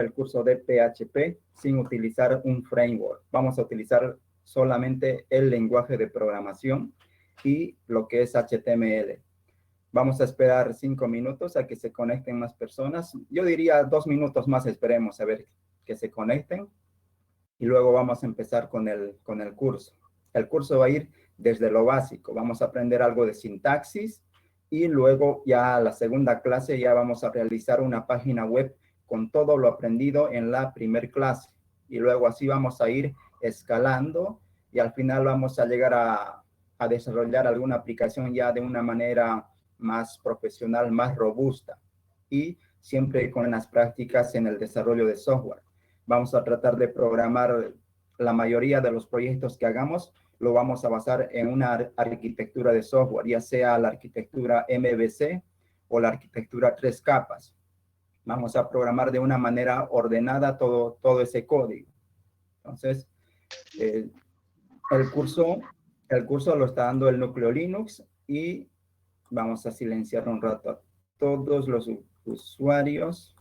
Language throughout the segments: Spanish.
el curso de PHP sin utilizar un framework. Vamos a utilizar solamente el lenguaje de programación y lo que es HTML. Vamos a esperar 5 minutos a que se conecten más personas. Yo diría 2 minutos más, esperemos a ver que se conecten. Y luego vamos a empezar con el curso. El curso va a ir desde lo básico. Vamos a aprender algo de sintaxis y luego ya la segunda clase ya vamos a realizar una página web con todo lo aprendido en la primer clase. Y luego así vamos a ir escalando y al final vamos a llegar a desarrollar alguna aplicación ya de una manera más profesional, más robusta y siempre con las prácticas en el desarrollo de software. Vamos a tratar de programar la mayoría de los proyectos que hagamos, lo vamos a basar en una arquitectura de software, ya sea la arquitectura MVC o la arquitectura 3 capas. Vamos a programar de una manera ordenada todo ese código. Entonces, el curso lo está dando el núcleo Linux y vamos a silenciar un rato a todos los usuarios.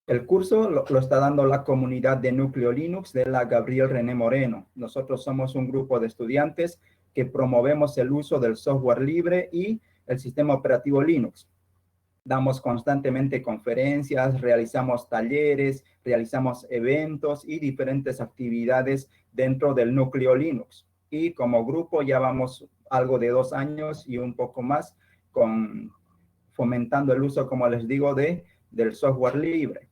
El curso lo está dando la comunidad de núcleo Linux de la Gabriel René Moreno. Nosotros somos un grupo de estudiantes que promovemos el uso del software libre y el sistema operativo Linux. Damos constantemente conferencias, realizamos talleres, realizamos eventos y diferentes actividades dentro del núcleo Linux. Y como grupo ya vamos algo de 2 años y un poco más fomentando el uso, como les digo, del software libre.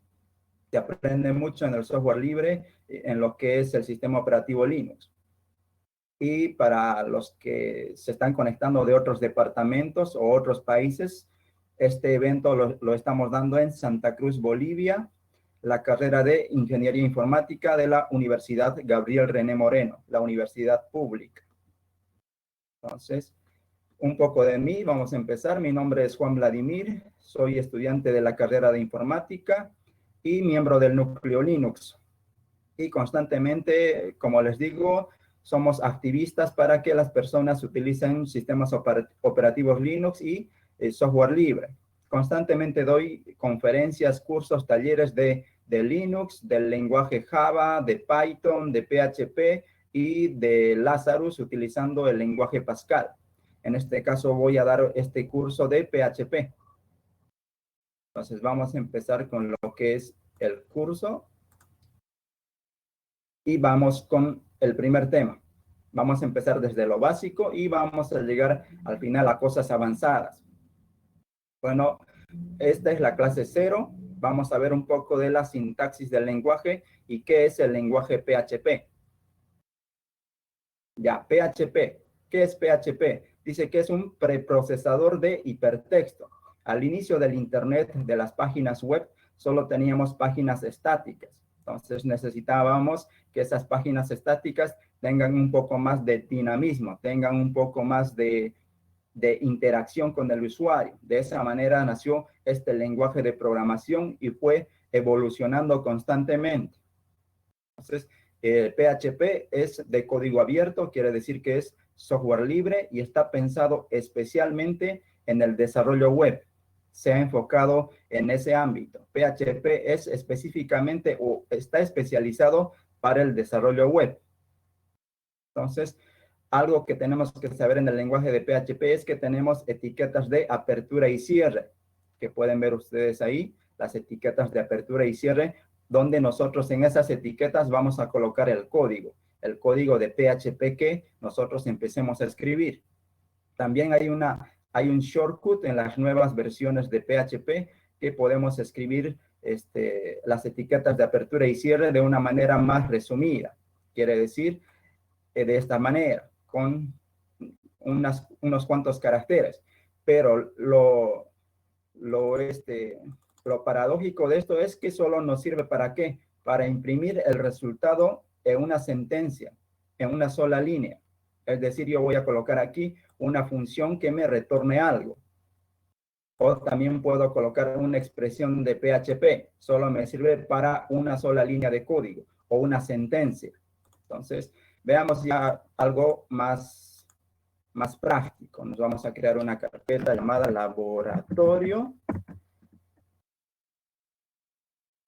Se aprende mucho en el software libre, en lo que es el sistema operativo Linux. Y para los que se están conectando de otros departamentos o otros países, este evento lo estamos dando en Santa Cruz, Bolivia, la carrera de Ingeniería Informática de la Universidad Gabriel René Moreno, la universidad pública. Entonces, un poco de mí, vamos a empezar. Mi nombre es Juan Vladimir, soy estudiante de la carrera de Informática y miembro del núcleo Linux. Y constantemente, como les digo, somos activistas para que las personas utilicen sistemas operativos Linux y software libre. Constantemente doy conferencias, cursos, talleres de Linux, del lenguaje Java, de Python, de PHP y de Lazarus utilizando el lenguaje Pascal. En este caso voy a dar este curso de PHP. Entonces vamos a empezar con lo que es el curso. Y vamos con el primer tema. Vamos a empezar desde lo básico y vamos a llegar al final a cosas avanzadas. Bueno, esta es la clase 0. Vamos a ver un poco de la sintaxis del lenguaje y qué es el lenguaje PHP. Ya, PHP. ¿Qué es PHP? Dice que es un preprocesador de hipertexto. Al inicio del Internet, de las páginas web, solo teníamos páginas estáticas. Entonces necesitábamos que esas páginas estáticas tengan un poco más de dinamismo, tengan un poco más de interacción con el usuario. De esa manera nació este lenguaje de programación y fue evolucionando constantemente. Entonces, PHP es de código abierto, quiere decir que es software libre y está pensado especialmente en el desarrollo web. Se ha enfocado en ese ámbito. PHP es específicamente o está especializado para el desarrollo web. Entonces, algo que tenemos que saber en el lenguaje de PHP es que tenemos etiquetas de apertura y cierre, que pueden ver ustedes ahí, las etiquetas de apertura y cierre, donde nosotros en esas etiquetas vamos a colocar el código de PHP que nosotros empecemos a escribir. También hay un shortcut en las nuevas versiones de PHP que podemos escribir las etiquetas de apertura y cierre de una manera más resumida. Quiere decir, de esta manera, con unos cuantos caracteres. Pero lo paradójico de esto es que solo nos sirve ¿para qué? Para imprimir el resultado en una sentencia, en una sola línea. Es decir, yo voy a colocar aquí una función que me retorne algo. O también puedo colocar una expresión de PHP. Solo me sirve para una sola línea de código o una sentencia. Entonces, veamos ya algo más práctico. Nos vamos a crear una carpeta llamada laboratorio.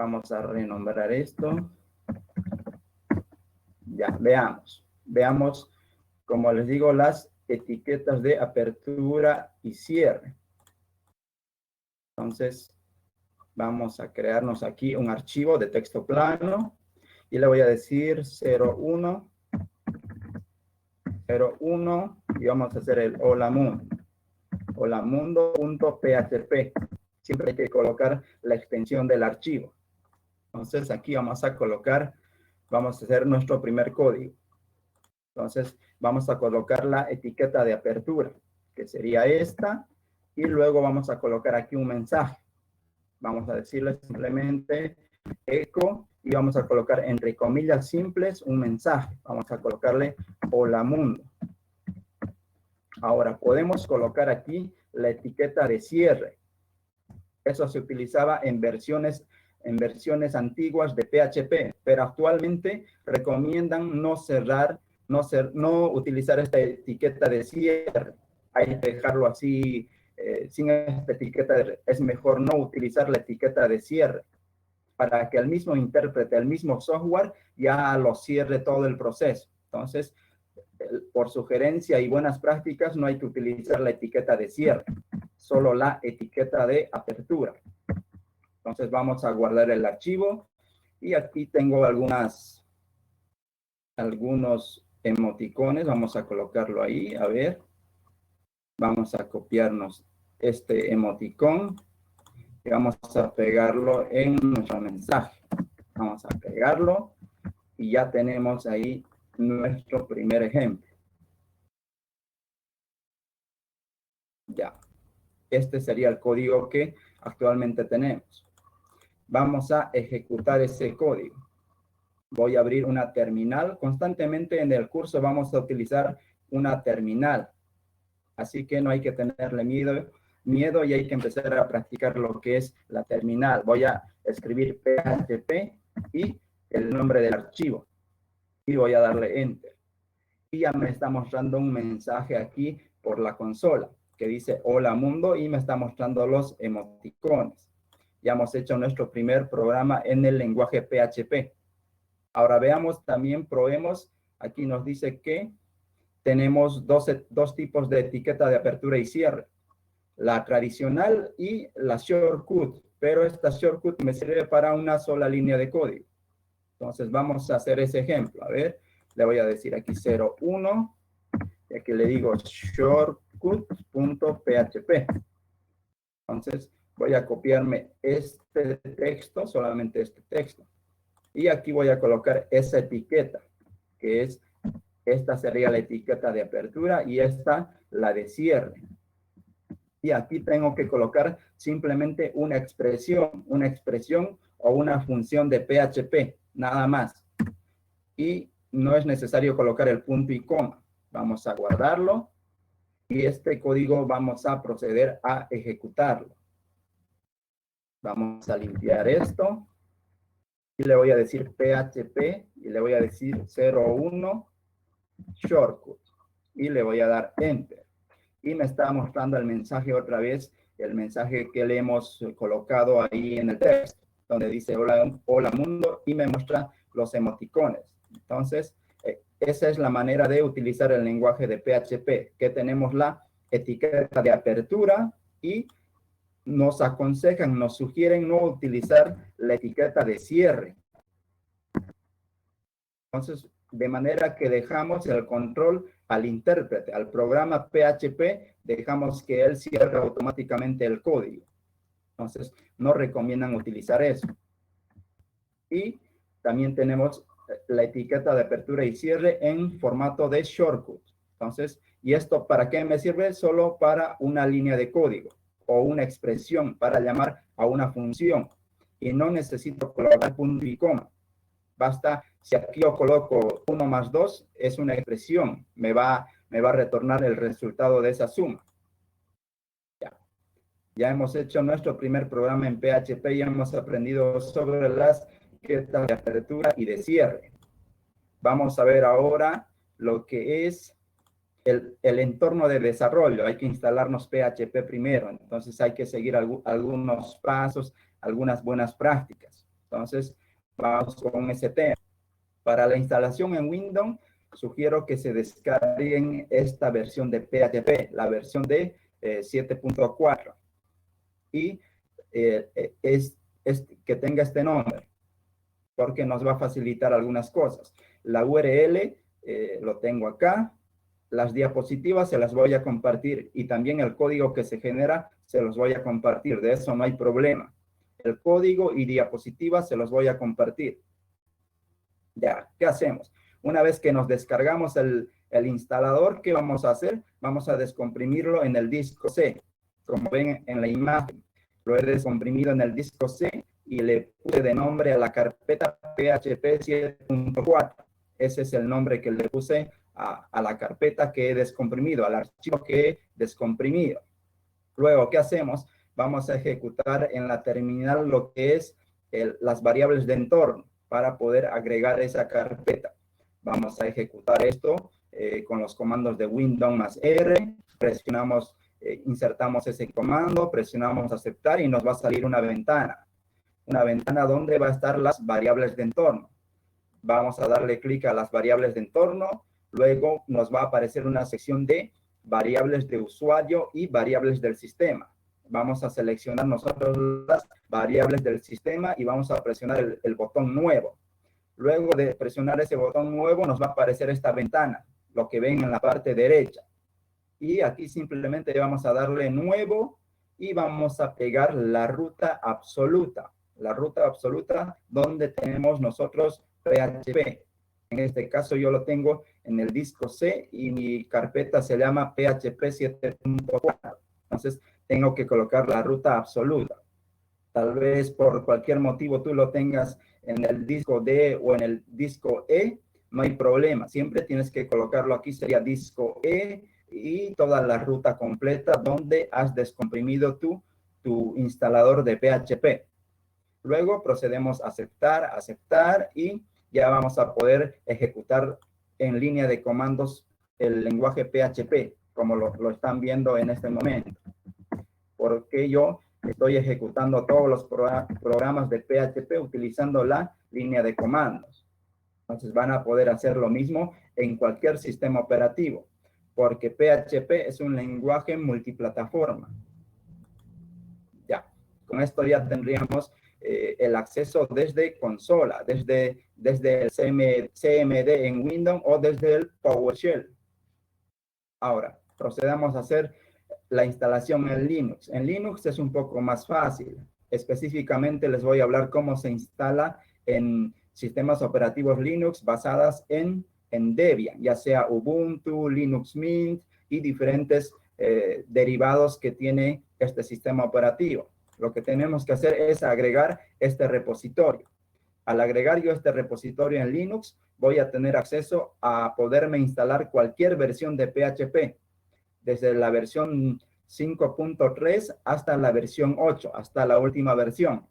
Vamos a renombrar esto. Ya, veamos. Veamos, como les digo, las etiquetas de apertura y cierre. Entonces, vamos a crearnos aquí un archivo de texto plano y le voy a decir 01, 01 y vamos a hacer el hola mundo. holamundo.php. Siempre hay que colocar la extensión del archivo. Entonces, aquí vamos a colocar, vamos a hacer nuestro primer código. Entonces, vamos a colocar la etiqueta de apertura, que sería esta, y luego vamos a colocar aquí un mensaje. Vamos a decirle simplemente eco, y vamos a colocar entre comillas simples un mensaje. Vamos a colocarle hola mundo. Ahora, podemos colocar aquí la etiqueta de cierre. Eso se utilizaba en versiones antiguas de PHP, pero actualmente recomiendan no utilizar esta etiqueta de cierre. Hay que dejarlo así, sin esta etiqueta. Es mejor no utilizar la etiqueta de cierre para que el mismo intérprete, el mismo software, ya lo cierre todo el proceso. Entonces, por sugerencia y buenas prácticas, no hay que utilizar la etiqueta de cierre, solo la etiqueta de apertura. Entonces vamos a guardar el archivo y aquí tengo algunos emoticones. Vamos a colocarlo ahí, a ver. Vamos a copiarnos este emoticón y vamos a pegarlo en nuestro mensaje. Vamos a pegarlo y ya tenemos ahí nuestro primer ejemplo. Ya, este sería el código que actualmente tenemos. Vamos a ejecutar ese código. Voy a abrir una terminal. Constantemente en el curso vamos a utilizar una terminal. Así que no hay que tenerle miedo y hay que empezar a practicar lo que es la terminal. Voy a escribir PHP y el nombre del archivo. Y voy a darle Enter. Y ya me está mostrando un mensaje aquí por la consola que dice hola mundo y me está mostrando los emoticones. Ya hemos hecho nuestro primer programa en el lenguaje PHP. Ahora veamos también, probemos. Aquí nos dice que tenemos dos tipos de etiqueta de apertura y cierre. La tradicional y la shortcut. Pero esta shortcut me sirve para una sola línea de código. Entonces vamos a hacer ese ejemplo. A ver, le voy a decir aquí 01. Y aquí le digo shortcut.php. Entonces voy a copiarme este texto, solamente este texto. Y aquí voy a colocar esa etiqueta, que es, esta sería la etiqueta de apertura y esta la de cierre. Y aquí tengo que colocar simplemente una expresión o una función de PHP, nada más. Y no es necesario colocar el punto y coma. Vamos a guardarlo y este código vamos a proceder a ejecutarlo. Vamos a limpiar esto. Y le voy a decir PHP y le voy a decir 01 shortcut y le voy a dar enter y me está mostrando el mensaje otra vez, el mensaje que le hemos colocado ahí en el texto donde dice hola mundo y me muestra los emoticones. Entonces esa es la manera de utilizar el lenguaje de PHP, que tenemos la etiqueta de apertura y nos aconsejan, nos sugieren no utilizar la etiqueta de cierre. Entonces, de manera que dejamos el control al intérprete, al programa PHP, dejamos que él cierre automáticamente el código. Entonces, no recomiendan utilizar eso. Y también tenemos la etiqueta de apertura y cierre en formato de shortcut. Entonces, ¿y esto para qué me sirve? Solo para una línea de código o una expresión para llamar a una función. Y no necesito colocar punto y coma. Basta, si aquí yo coloco 1 más 2, es una expresión. Me va a retornar el resultado de esa suma. Ya hemos hecho nuestro primer programa en PHP y hemos aprendido sobre las etiquetas de apertura y de cierre. Vamos a ver ahora lo que es el entorno de desarrollo. Hay que instalarnos PHP primero, entonces hay que seguir algunos pasos, algunas buenas prácticas. Entonces, vamos con ese tema. Para la instalación en Windows, sugiero que se descarguen esta versión de PHP, la versión de 7.4. Y es que tenga este nombre, porque nos va a facilitar algunas cosas. La URL lo tengo acá. Las diapositivas se las voy a compartir y también el código que se genera se los voy a compartir. De eso no hay problema. El código y diapositivas se los voy a compartir. Ya, ¿qué hacemos? Una vez que nos descargamos el instalador, ¿qué vamos a hacer? Vamos a descomprimirlo en el disco C. Como ven en la imagen, lo he descomprimido en el disco C y le puse de nombre a la carpeta PHP 7.4. Ese es el nombre que le puse a la carpeta que he descomprimido, al archivo que he descomprimido. Luego, ¿qué hacemos? Vamos a ejecutar en la terminal lo que es las variables de entorno para poder agregar esa carpeta. Vamos a ejecutar esto con los comandos de Windows más R, presionamos, insertamos ese comando, presionamos aceptar y nos va a salir una ventana donde va a estar las variables de entorno. Vamos a darle clic a las variables de entorno, luego nos va a aparecer una sección de variables de usuario y variables del sistema. Vamos a seleccionar nosotros las variables del sistema y vamos a presionar el botón nuevo. Luego de presionar ese botón nuevo nos va a aparecer esta ventana, lo que ven en la parte derecha. Y aquí simplemente vamos a darle nuevo y vamos a pegar la ruta absoluta. La ruta absoluta donde tenemos nosotros PHP. En este caso yo lo tengo en el disco C y mi carpeta se llama PHP 7.4. Entonces tengo que colocar la ruta absoluta. Tal vez por cualquier motivo tú lo tengas en el disco D o en el disco E, no hay problema. Siempre tienes que colocarlo aquí, sería disco E y toda la ruta completa donde has descomprimido tu instalador de PHP. Luego procedemos a aceptar y ya vamos a poder ejecutar en línea de comandos el lenguaje PHP, como lo están viendo en este momento. Porque yo estoy ejecutando todos los programas de PHP utilizando la línea de comandos. Entonces van a poder hacer lo mismo en cualquier sistema operativo, porque PHP es un lenguaje multiplataforma. Ya, con esto ya tendríamos el acceso desde consola, desde el CMD en Windows o desde el PowerShell. Ahora, procedamos a hacer la instalación en Linux. En Linux es un poco más fácil. Específicamente les voy a hablar cómo se instala en sistemas operativos Linux basadas en Debian, ya sea Ubuntu, Linux Mint y diferentes derivados que tiene este sistema operativo. Lo que tenemos que hacer es agregar este repositorio. Al agregar yo este repositorio en Linux, voy a tener acceso a poderme instalar cualquier versión de PHP, desde la versión 5.3 hasta la versión 8, hasta la última versión.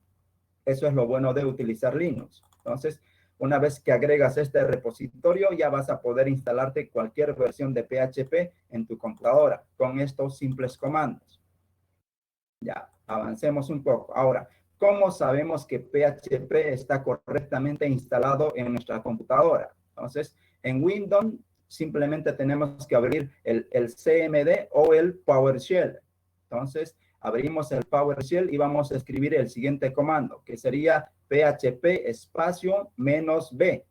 Eso es lo bueno de utilizar Linux. Entonces, una vez que agregas este repositorio, ya vas a poder instalarte cualquier versión de PHP en tu computadora con estos simples comandos. Ya, avancemos un poco. Ahora, ¿cómo sabemos que PHP está correctamente instalado en nuestra computadora? Entonces, en Windows simplemente tenemos que abrir el CMD o el PowerShell. Entonces, abrimos el PowerShell y vamos a escribir el siguiente comando, que sería PHP espacio -b.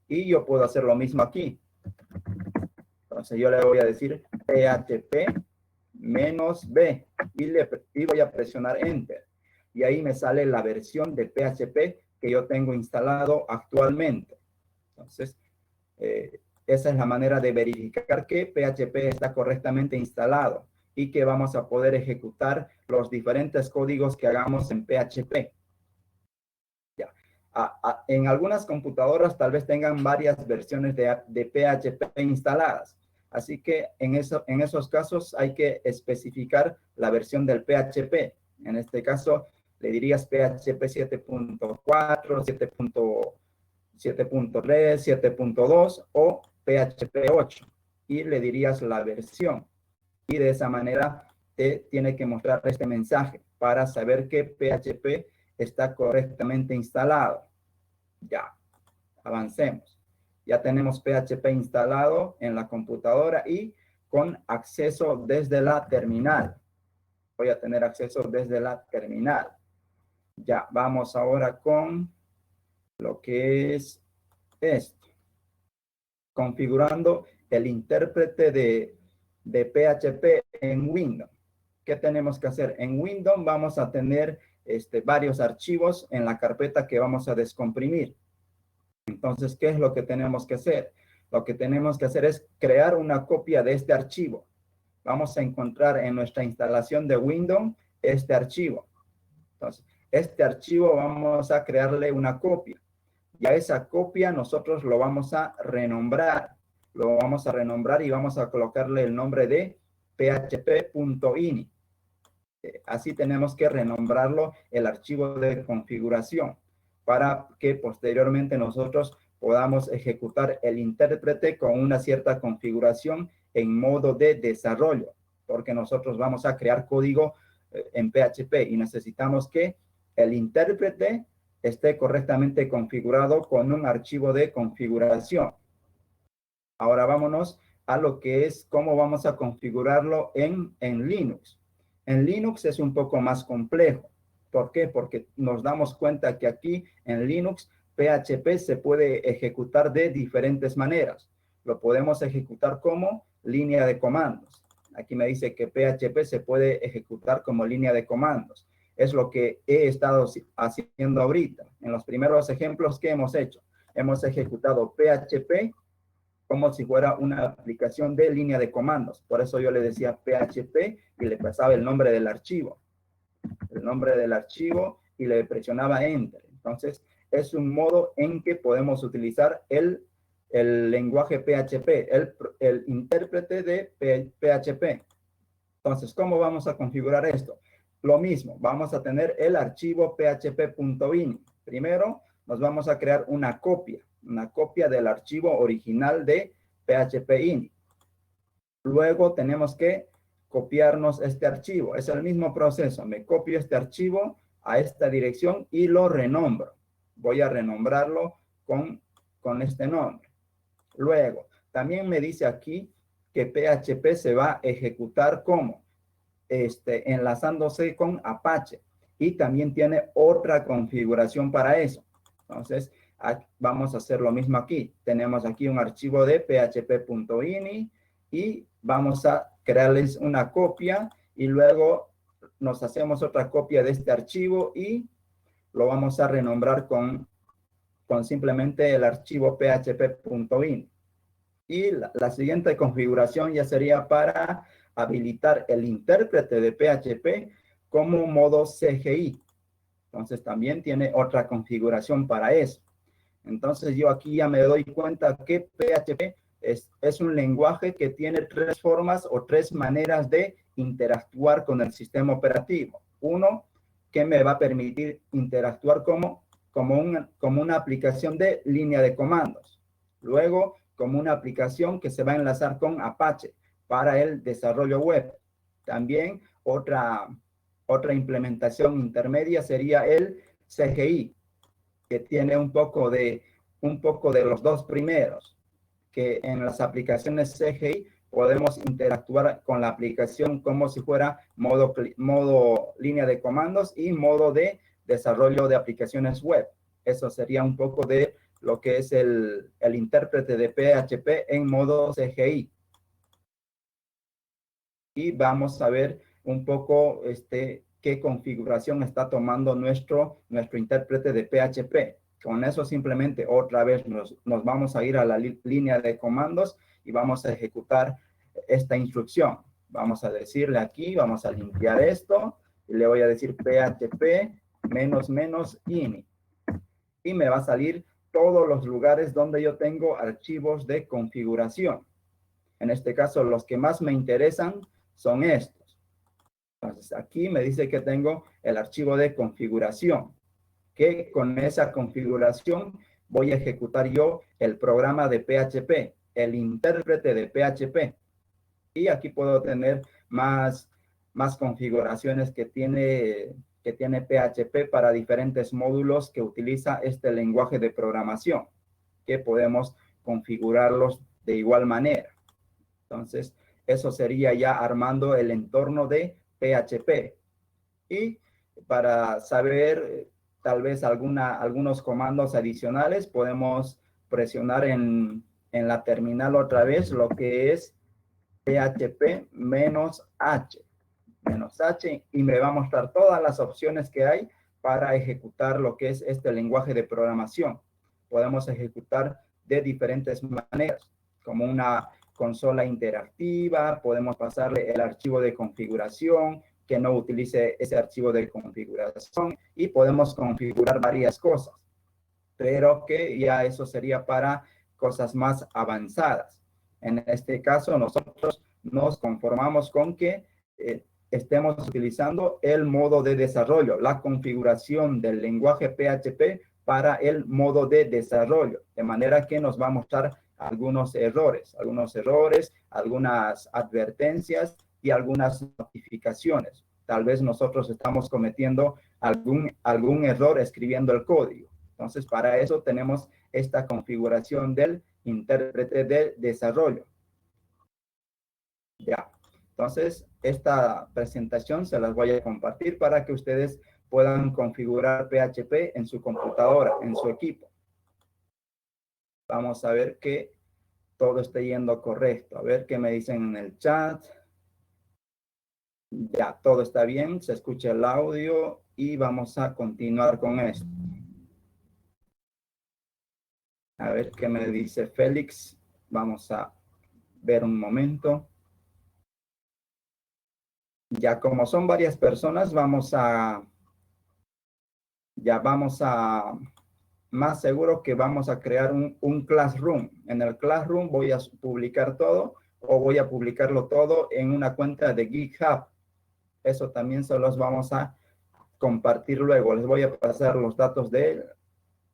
Y yo puedo hacer lo mismo aquí. Entonces, yo le voy a decir PHP -b y voy a presionar Enter. Y ahí me sale la versión de PHP que yo tengo instalado actualmente. Entonces, esa es la manera de verificar que PHP está correctamente instalado y que vamos a poder ejecutar los diferentes códigos que hagamos en PHP. Ya. En algunas computadoras tal vez tengan varias versiones de PHP instaladas. Así que en esos casos hay que especificar la versión del PHP. En este caso, le dirías PHP 7.4, 7.3, 7.2 o PHP 8 y le dirías la versión. Y de esa manera te tiene que mostrar este mensaje para saber que PHP está correctamente instalado. Ya, avancemos. Ya tenemos PHP instalado en la computadora y con acceso desde la terminal. Voy a tener acceso desde la terminal. Ya, vamos ahora con lo que es esto. Configurando el intérprete de PHP en Windows. ¿Qué tenemos que hacer? En Windows vamos a tener varios archivos en la carpeta que vamos a descomprimir. Entonces, ¿qué es lo que tenemos que hacer? Lo que tenemos que hacer es crear una copia de este archivo. Vamos a encontrar en nuestra instalación de Windows este archivo. Entonces, este archivo vamos a crearle una copia. Y a esa copia nosotros lo vamos a renombrar. Lo vamos a renombrar y vamos a colocarle el nombre de php.ini. Así tenemos que renombrarlo el archivo de configuración para que posteriormente nosotros podamos ejecutar el intérprete con una cierta configuración en modo de desarrollo, porque nosotros vamos a crear código en PHP y necesitamos que el intérprete esté correctamente configurado con un archivo de configuración. Ahora vámonos a lo que es cómo vamos a configurarlo en Linux. En Linux es un poco más complejo. ¿Por qué? Porque nos damos cuenta que aquí en Linux PHP se puede ejecutar de diferentes maneras. Lo podemos ejecutar como línea de comandos. Aquí me dice que PHP se puede ejecutar como línea de comandos. Es lo que he estado haciendo ahorita. En los primeros ejemplos que hemos hecho, hemos ejecutado PHP como si fuera una aplicación de línea de comandos. Por eso yo le decía PHP y le pasaba el nombre del archivo. El nombre del archivo y le presionaba Enter. Entonces, es un modo en que podemos utilizar el lenguaje PHP, el intérprete de PHP. Entonces, ¿cómo vamos a configurar esto? Lo mismo, vamos a tener el archivo php.ini. Primero, nos vamos a crear una copia del archivo original de PHP.ini. Luego tenemos que copiarnos este archivo. Es el mismo proceso. Me copio este archivo a esta dirección y lo renombro. Voy a renombrarlo con este nombre. Luego, también me dice aquí que PHP se va a ejecutar como enlazándose con Apache. Y también tiene otra configuración para eso. Entonces, vamos a hacer lo mismo aquí. Tenemos aquí un archivo de php.ini y vamos a crearles una copia y luego nos hacemos otra copia de este archivo y lo vamos a renombrar con simplemente el archivo php.ini. Y la siguiente configuración ya sería para habilitar el intérprete de PHP como modo CGI. Entonces también tiene otra configuración para eso. Entonces yo aquí ya me doy cuenta que PHP es un lenguaje que tiene tres formas o tres maneras de interactuar con el sistema operativo. Uno, que me va a permitir interactuar como una aplicación de línea de comandos. Luego, como una aplicación que se va a enlazar con Apache para el desarrollo web. También otra implementación intermedia sería el CGI, que tiene un poco de los dos primeros, que en las aplicaciones CGI podemos interactuar con la aplicación como si fuera modo línea de comandos y modo de desarrollo de aplicaciones web. Eso sería un poco de lo que es el intérprete de PHP en modo CGI. Y vamos a ver un poco qué configuración está tomando nuestro intérprete de PHP. Con eso simplemente otra vez nos vamos a ir a la línea de comandos y vamos a ejecutar esta instrucción. Vamos a decirle aquí, vamos a limpiar esto y le voy a decir php --ini. Y me va a salir todos los lugares donde yo tengo archivos de configuración. En este caso, los que más me interesan son estos. Entonces, aquí me dice que tengo el archivo de configuración, que con esa configuración voy a ejecutar yo el programa de PHP, el intérprete de PHP. Y aquí puedo tener más configuraciones que que tiene PHP para diferentes módulos que utiliza este lenguaje de programación, que podemos configurarlos de igual manera. Entonces, eso sería ya armando el entorno de PHP. Y para saber tal vez algunos comandos adicionales, podemos presionar en la terminal otra vez lo que es PHP -H. -H, y me va a mostrar todas las opciones que hay para ejecutar lo que es este lenguaje de programación. Podemos ejecutar de diferentes maneras, como una consola interactiva, podemos pasarle el archivo de configuración, que no utilice ese archivo de configuración, y podemos configurar varias cosas, pero que ya eso sería para cosas más avanzadas. En este caso, nosotros nos conformamos con que estemos utilizando el modo de desarrollo, la configuración del lenguaje PHP para el modo de desarrollo, de manera que nos va a mostrar algunas advertencias y algunas notificaciones. Tal vez nosotros estamos cometiendo algún error escribiendo el código. Entonces, para eso tenemos esta configuración del intérprete de desarrollo. Ya. Entonces, esta presentación se las voy a compartir para que ustedes puedan configurar PHP en su computadora, en su equipo. Vamos a ver que todo esté yendo correcto. A ver qué me dicen en el chat. Ya, todo está bien, se escucha el audio y vamos a continuar con esto. A ver qué me dice Félix. Vamos a ver un momento. Ya como son varias personas, más seguro que vamos a crear un Classroom. En el Classroom voy a publicar todo o voy a publicarlo todo en una cuenta de GitHub. Eso también se los vamos a compartir luego. Les voy a pasar los datos de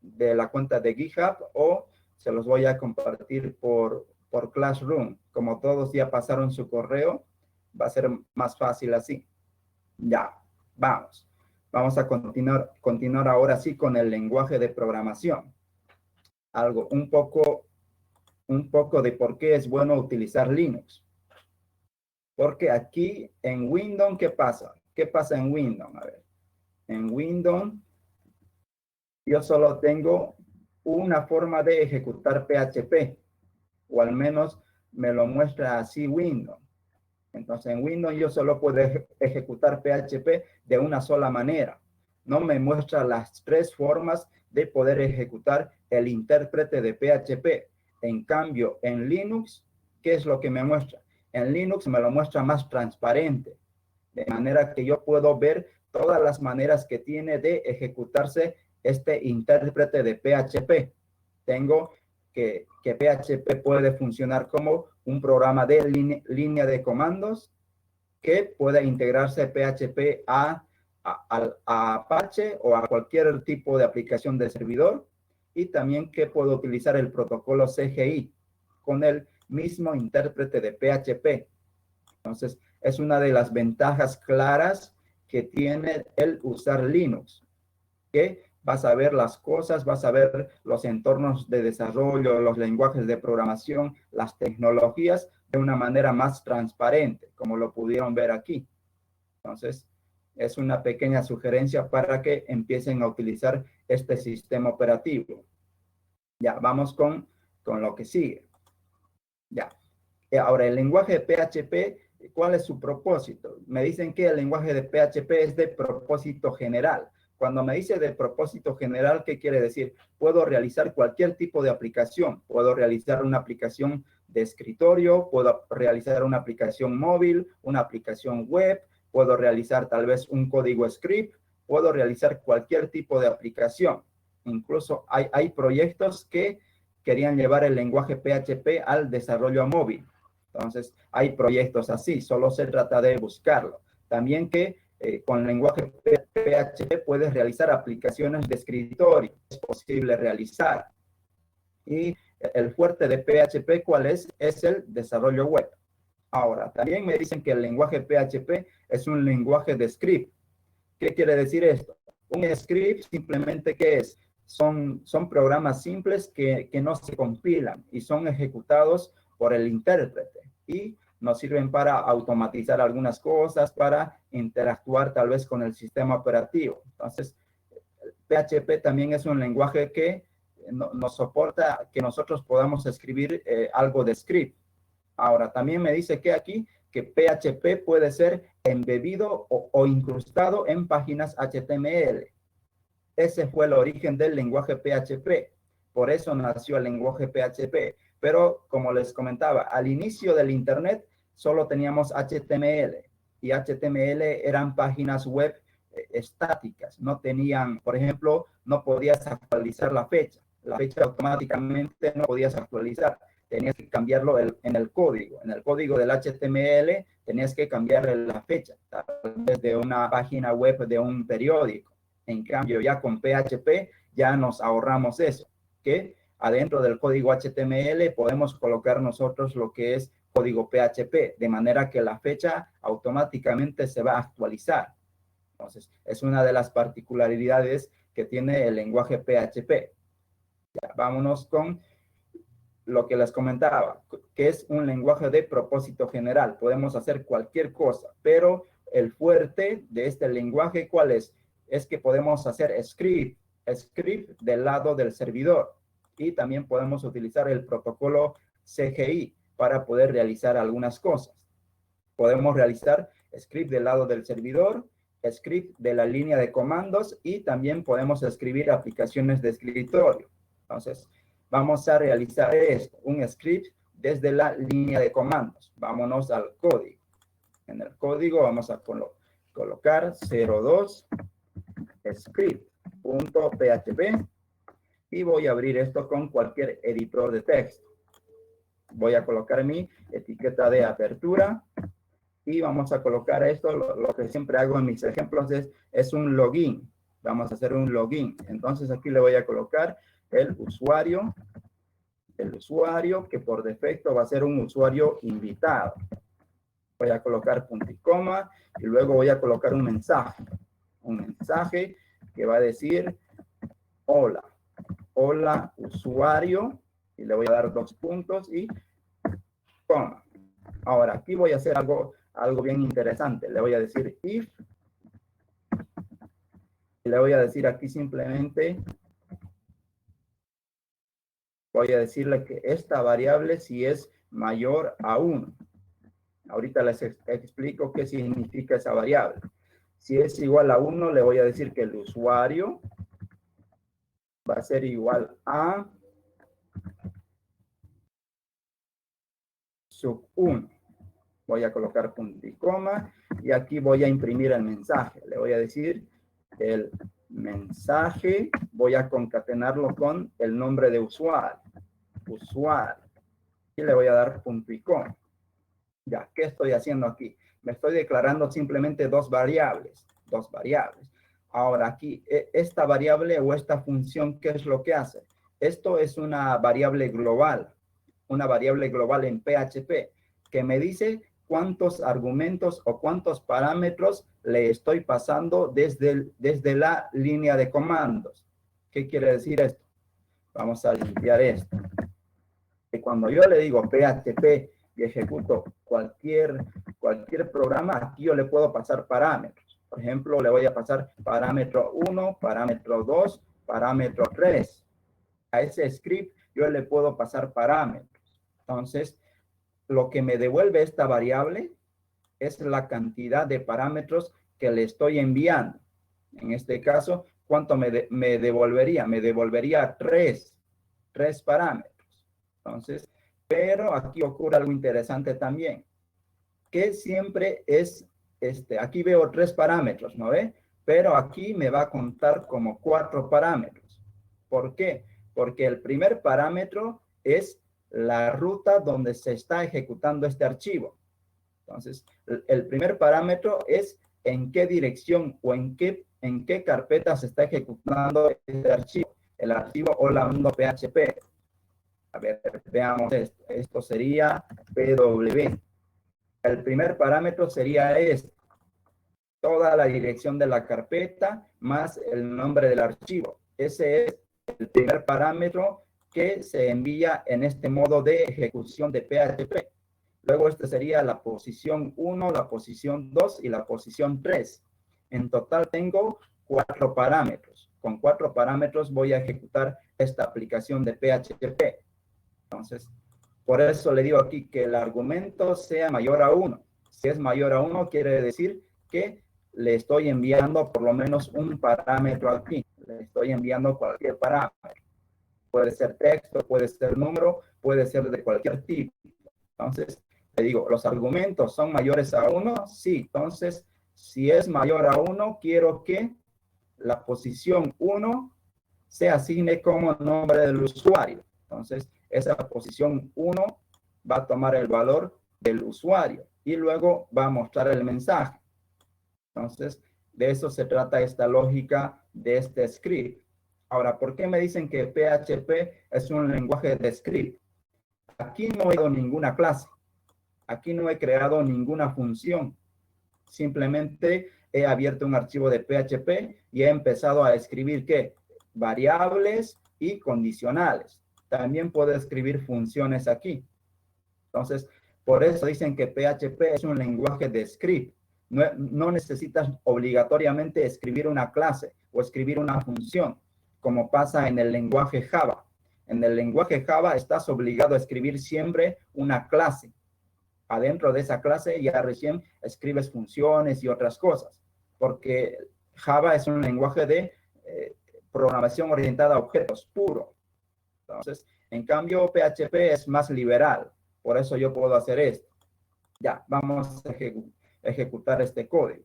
la cuenta de GitHub o se los voy a compartir por Classroom. Como todos ya pasaron su correo, va a ser más fácil así. Ya, vamos. Vamos a continuar ahora sí con el lenguaje de programación. Un poco de por qué es bueno utilizar Linux. Porque aquí en Windows, ¿qué pasa? ¿Qué pasa en Windows? A ver, en Windows yo solo tengo una forma de ejecutar PHP, o al menos me lo muestra así Windows. Entonces, en Windows yo solo puedo ejecutar PHP de una sola manera. No me muestra las tres formas de poder ejecutar el intérprete de PHP. En cambio, en Linux, ¿qué es lo que me muestra? En Linux me lo muestra más transparente, de manera que yo puedo ver todas las maneras que tiene de ejecutarse este intérprete de PHP. Tengo que PHP puede funcionar como un programa de línea de comandos, que puede integrarse PHP a Apache o a cualquier tipo de aplicación de servidor, y también que puedo utilizar el protocolo CGI con el mismo intérprete de PHP. Entonces, es una de las ventajas claras que tiene el usar Linux, que vas a ver las cosas, vas a ver los entornos de desarrollo, los lenguajes de programación, las tecnologías de una manera más transparente, como lo pudieron ver aquí. Entonces, es una pequeña sugerencia para que empiecen a utilizar este sistema operativo. Ya, vamos con lo que sigue. Ya. Ahora, el lenguaje de PHP, ¿cuál es su propósito? Me dicen que el lenguaje de PHP es de propósito general. Cuando me dice de propósito general, ¿qué quiere decir? Puedo realizar cualquier tipo de aplicación. Puedo realizar una aplicación de escritorio, puedo realizar una aplicación móvil, una aplicación web, puedo realizar tal vez un código script, puedo realizar cualquier tipo de aplicación. Incluso hay proyectos que querían llevar el lenguaje PHP al desarrollo móvil. Entonces, hay proyectos así, solo se trata de buscarlo. También que con el lenguaje PHP puedes realizar aplicaciones de escritorio, es posible realizar. Y el fuerte de PHP, ¿cuál es? Es el desarrollo web. Ahora, también me dicen que el lenguaje PHP es un lenguaje de script, ¿Qué quiere decir esto? Un script simplemente, ¿qué es? Son programas simples que no se compilan y son ejecutados por el intérprete y nos sirven para automatizar algunas cosas, para interactuar tal vez con el sistema operativo. Entonces, PHP también es un lenguaje que nos soporta que nosotros podamos escribir algo de script. Ahora, también me dice que aquí que PHP puede ser embebido o incrustado en páginas HTML. Ese fue el origen del lenguaje PHP. Por eso nació el lenguaje PHP. Pero, como les comentaba, al inicio del Internet solo teníamos HTML. Y HTML eran páginas web estáticas. No tenían, por ejemplo, no podías actualizar la fecha. La fecha automáticamente no podías actualizar. Tenías que cambiarlo en el código. En el código del HTML tenías que cambiar la fecha. Tal vez de una página web de un periódico. En cambio, ya con PHP ya nos ahorramos eso, que adentro del código HTML podemos colocar nosotros lo que es código PHP, de manera que la fecha automáticamente se va a actualizar. Entonces, es una de las particularidades que tiene el lenguaje PHP. Ya, vámonos con lo que les comentaba, que es un lenguaje de propósito general. Podemos hacer cualquier cosa, pero el fuerte de este lenguaje, ¿cuál es? Es que podemos hacer script del lado del servidor y también podemos utilizar el protocolo CGI para poder realizar algunas cosas. Podemos realizar script del lado del servidor, script de la línea de comandos y también podemos escribir aplicaciones de escritorio. Entonces, vamos a realizar esto, un script desde la línea de comandos. Vámonos al código. En el código vamos a colocar 02 script.php y voy a abrir esto con cualquier editor de texto. Voy a colocar mi etiqueta de apertura y vamos a colocar esto. Lo que siempre hago en mis ejemplos es un login. Vamos a hacer un login. Entonces aquí le voy a colocar el usuario que por defecto va a ser un usuario invitado. Voy a colocar punto y coma y luego voy a colocar un mensaje que va a decir hola usuario y le voy a dar 2 puntos y coma. Ahora aquí voy a hacer algo bien interesante. Le voy a decir if y le voy a decir aquí simplemente voy a decirle que esta variable si es mayor a 1. Ahorita les explico qué significa esa variable. Si es igual a 1, le voy a decir que el usuario va a ser igual a sub 1. Voy a colocar punto y coma y aquí voy a imprimir el mensaje. Le voy a decir el mensaje, voy a concatenarlo con el nombre de usuario. Y le voy a dar punto y coma. Ya, ¿qué estoy haciendo aquí? Me estoy declarando simplemente dos variables. Ahora aquí, esta variable o esta función, ¿qué es lo que hace? Esto es una variable global en PHP, que me dice cuántos argumentos o cuántos parámetros le estoy pasando desde la línea de comandos. ¿Qué quiere decir esto? Vamos a limpiar esto. Que cuando yo le digo PHP y ejecuto cualquier programa, aquí yo le puedo pasar parámetros. Por ejemplo, le voy a pasar parámetro 1, parámetro 2, parámetro 3. A ese script yo le puedo pasar parámetros. Entonces, lo que me devuelve esta variable es la cantidad de parámetros que le estoy enviando. En este caso, ¿cuánto me devolvería? Me devolvería 3 parámetros. Entonces, pero aquí ocurre algo interesante también, que siempre es, aquí veo 3 parámetros, ¿no ve? Pero aquí me va a contar como 4 parámetros. ¿Por qué? Porque el primer parámetro es la ruta donde se está ejecutando este archivo. Entonces, el primer parámetro es en qué dirección o en qué carpeta se está ejecutando este archivo, el archivo hola mundo PHP. A ver, veamos esto. Esto sería PW. El primer parámetro sería este. toda la dirección de la carpeta más el nombre del archivo. Ese es el primer parámetro que se envía en este modo de ejecución de PHP. Luego esta sería la posición 1, la posición 2 y la posición 3. En total tengo 4 parámetros. Con 4 parámetros voy a ejecutar esta aplicación de PHP. Entonces, por eso le digo aquí que el argumento sea mayor a 1. Si es mayor a 1, quiere decir que le estoy enviando por lo menos un parámetro aquí. Le estoy enviando cualquier parámetro. Puede ser texto, puede ser número, puede ser de cualquier tipo. Entonces, le digo, ¿los argumentos son mayores a 1? Sí. Entonces, si es mayor a 1, quiero que la posición 1 se asigne como nombre del usuario. Entonces, esa posición 1 va a tomar el valor del usuario y luego va a mostrar el mensaje. Entonces, de eso se trata esta lógica de este script. Ahora, ¿por qué me dicen que PHP es un lenguaje de script? Aquí no he dado ninguna clase. Aquí no he creado ninguna función. Simplemente he abierto un archivo de PHP y he empezado a escribir ¿qué? Variables y condicionales. También puedo escribir funciones aquí. Entonces, por eso dicen que PHP es un lenguaje de script. No necesitas obligatoriamente escribir una clase o escribir una función, como pasa en el lenguaje Java. En el lenguaje Java estás obligado a escribir siempre una clase. Adentro de esa clase ya recién escribes funciones y otras cosas, porque Java es un lenguaje de programación orientada a objetos puro. Entonces, en cambio, PHP es más liberal. Por eso yo puedo hacer esto. Ya, vamos a ejecutar este código.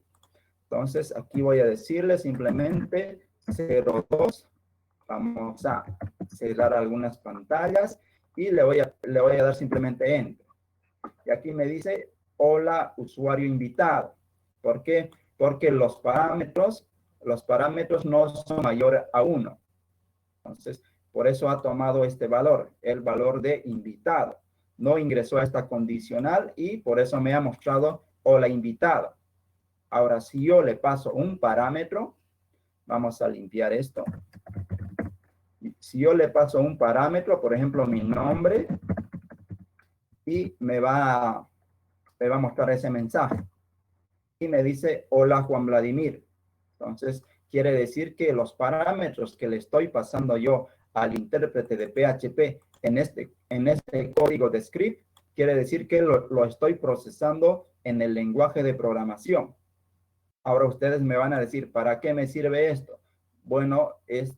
Entonces, aquí voy a decirle simplemente 02. Vamos a cerrar algunas pantallas y le voy a dar simplemente Enter. Y aquí me dice, hola, usuario invitado. ¿Por qué? Porque los parámetros no son mayores a 1. Entonces, por eso ha tomado este valor, el valor de invitado. No ingresó a esta condicional y por eso me ha mostrado hola invitado. Ahora, si yo le paso un parámetro, vamos a limpiar esto. Si yo le paso un parámetro, por ejemplo, mi nombre, y me va a mostrar ese mensaje. Y me dice, hola Juan Vladimir. Entonces, quiere decir que los parámetros que le estoy pasando yo al intérprete de PHP en este código de script, quiere decir que lo estoy procesando en el lenguaje de programación. Ahora ustedes me van a decir, ¿para qué me sirve esto? Bueno,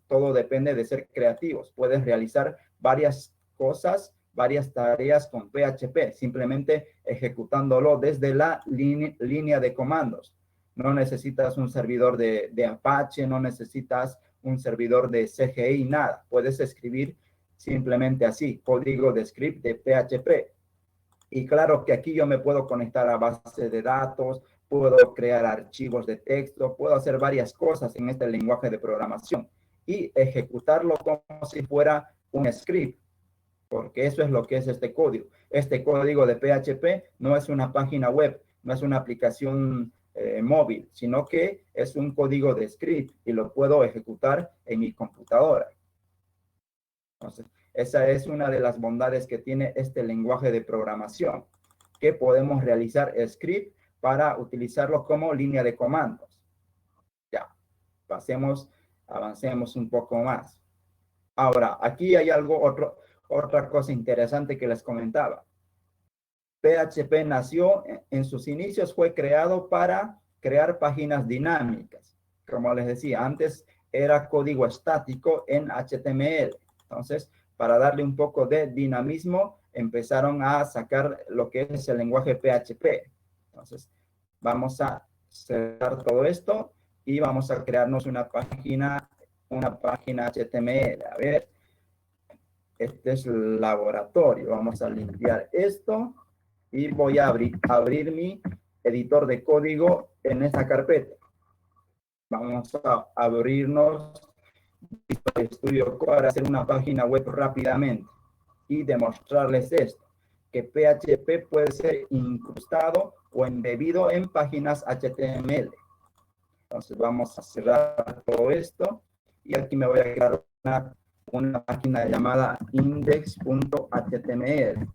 todo depende de ser creativos. Puedes realizar varias cosas, varias tareas con PHP, simplemente ejecutándolo desde la línea de comandos. No necesitas un servidor de Apache, no necesitas un servidor de CGI, nada. Puedes escribir simplemente así, código de script de PHP. Y claro que aquí yo me puedo conectar a bases de datos, puedo crear archivos de texto, puedo hacer varias cosas en este lenguaje de programación y ejecutarlo como si fuera un script, porque eso es lo que es este código. Este código de PHP no es una página web, no es una aplicación móvil, sino que es un código de script y lo puedo ejecutar en mi computadora. Entonces, esa es una de las bondades que tiene este lenguaje de programación, que podemos realizar script para utilizarlo como línea de comandos. Ya, avancemos un poco más. Ahora, aquí hay otra cosa interesante que les comentaba. PHP nació, en sus inicios fue creado para crear páginas dinámicas. Como les decía, antes era código estático en HTML. Entonces, para darle un poco de dinamismo, empezaron a sacar lo que es el lenguaje PHP. Entonces, vamos a cerrar todo esto y vamos a crearnos una página HTML. A ver, este es el laboratorio. Vamos a limpiar esto y voy a abrir mi editor de código en esta carpeta. Vamos a abrirnos Visual Studio Code para hacer una página web rápidamente y demostrarles esto, que PHP puede ser incrustado o embebido en páginas HTML. Entonces vamos a cerrar todo esto y aquí me voy a crear una página llamada index.html.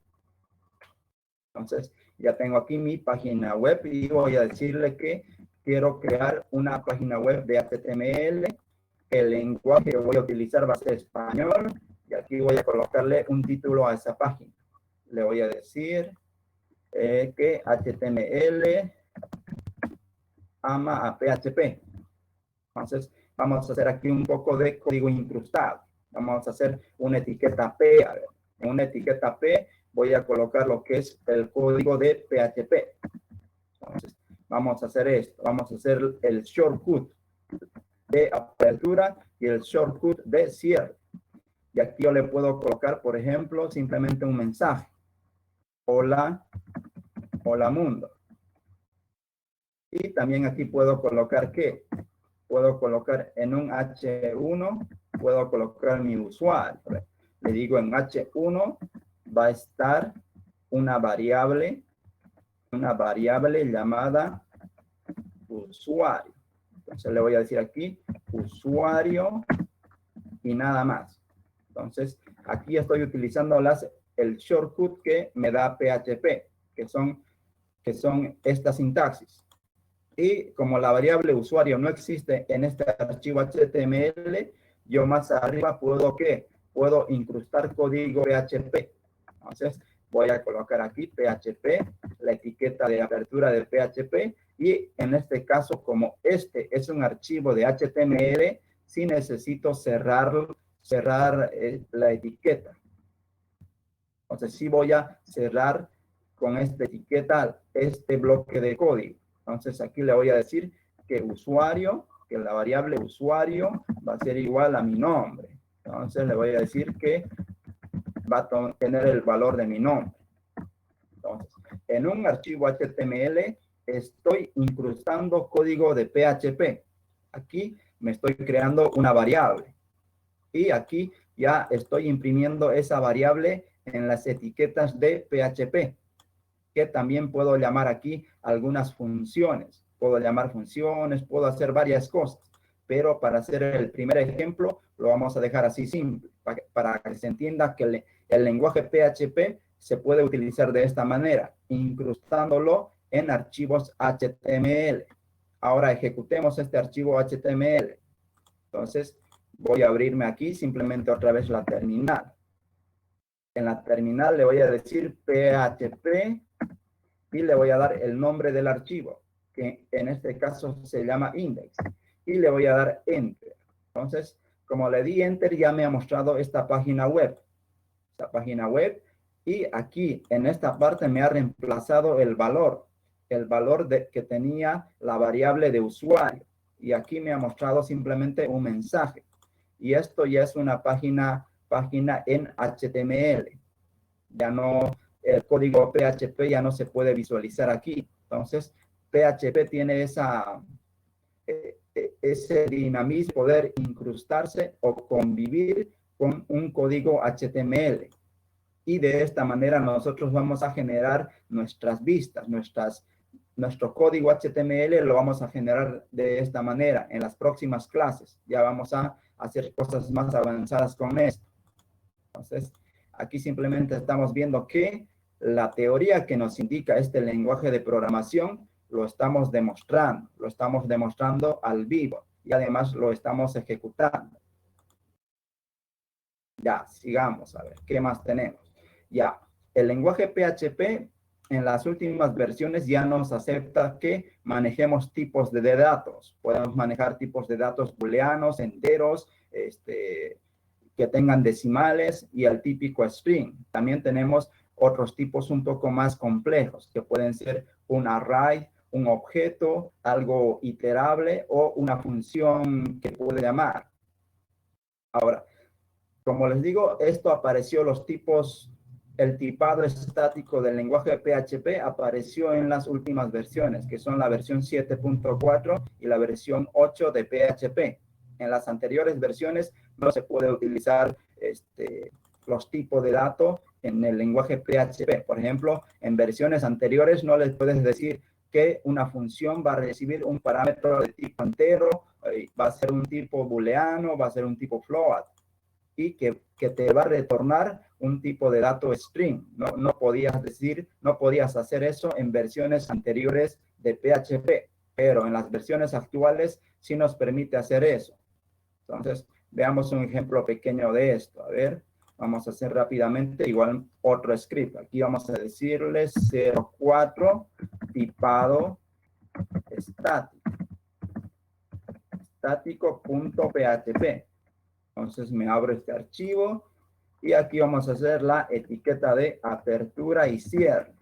Entonces ya tengo aquí mi página web y voy a decirle que quiero crear una página web de HTML. El lenguaje que voy a utilizar va a ser español y aquí voy a colocarle un título a esa página. Le voy a decir que HTML ama a PHP. Entonces, vamos a hacer aquí un poco de código incrustado. Vamos a hacer una etiqueta P. A ver, en una etiqueta P voy a colocar lo que es el código de PHP. Entonces, vamos a hacer esto. Vamos a hacer el shortcut de apertura y el shortcut de cierre. Y aquí yo le puedo colocar, por ejemplo, simplemente un mensaje. Hola, hola mundo. Y también aquí puedo colocar ¿qué? Puedo colocar en un H1, puedo colocar mi usuario. Le digo en H1 va a estar una variable llamada usuario. Entonces le voy a decir aquí usuario y nada más. Entonces aquí estoy utilizando el shortcut que me da PHP, que son esta sintaxis. Y como la variable usuario no existe en este archivo HTML, yo más arriba puedo ¿qué? Puedo incrustar código PHP. Entonces voy a colocar aquí PHP, la etiqueta de apertura de PHP, y en este caso, como este es un archivo de HTML, sí necesito cerrar la etiqueta. Entonces sí voy a cerrar con esta etiqueta este bloque de código. Entonces aquí le voy a decir que usuario, que la variable usuario va a ser igual a mi nombre. Entonces le voy a decir que va a tener el valor de mi nombre. Entonces, en un archivo HTML estoy incrustando código de PHP. Aquí me estoy creando una variable. Y aquí ya estoy imprimiendo esa variable en las etiquetas de PHP, que también puedo llamar aquí algunas funciones. Puedo llamar funciones, puedo hacer varias cosas, pero para hacer el primer ejemplo lo vamos a dejar así simple, para que se entienda que el lenguaje PHP se puede utilizar de esta manera, incrustándolo en archivos HTML. Ahora ejecutemos este archivo HTML. Entonces voy a abrirme aquí simplemente otra vez la terminal. En la terminal le voy a decir PHP y le voy a dar el nombre del archivo, que en este caso se llama index, y le voy a dar enter. Entonces, como le di enter, ya me ha mostrado esta página web. Y aquí en esta parte me ha reemplazado el valor que tenía la variable de usuario. Y aquí me ha mostrado simplemente un mensaje. Y esto ya es una página en HTML. Ya no, el código PHP ya no se puede visualizar aquí. Entonces, PHP tiene ese dinamismo de poder incrustarse o convivir con un código HTML. Y de esta manera nosotros vamos a generar nuestras vistas, nuestro código HTML lo vamos a generar de esta manera en las próximas clases. Ya vamos a hacer cosas más avanzadas con esto. Entonces, aquí simplemente estamos viendo que la teoría que nos indica este lenguaje de programación lo estamos demostrando al vivo y además lo estamos ejecutando. Ya, sigamos a ver, ¿qué más tenemos? Ya, el lenguaje PHP en las últimas versiones ya nos acepta que manejemos tipos de datos. Podemos manejar tipos de datos booleanos, enteros, que tengan decimales y el típico string. También tenemos otros tipos un poco más complejos, que pueden ser un array, un objeto, algo iterable o una función que puede llamar. Ahora, como les digo, esto apareció el tipado estático del lenguaje PHP apareció en las últimas versiones, que son la versión 7.4 y la versión 8 de PHP. En las anteriores versiones no se puede utilizar los tipos de datos en el lenguaje PHP. Por ejemplo, en versiones anteriores no les puedes decir que una función va a recibir un parámetro de tipo entero, va a ser un tipo booleano, va a ser un tipo float, y que te va a retornar un tipo de dato string. No podías hacer eso en versiones anteriores de PHP, pero en las versiones actuales sí nos permite hacer eso. Entonces, veamos un ejemplo pequeño de esto. A ver, vamos a hacer rápidamente igual otro script. Aquí vamos a decirle 04 tipado estático.php. Entonces me abro este archivo y aquí vamos a hacer la etiqueta de apertura y cierre.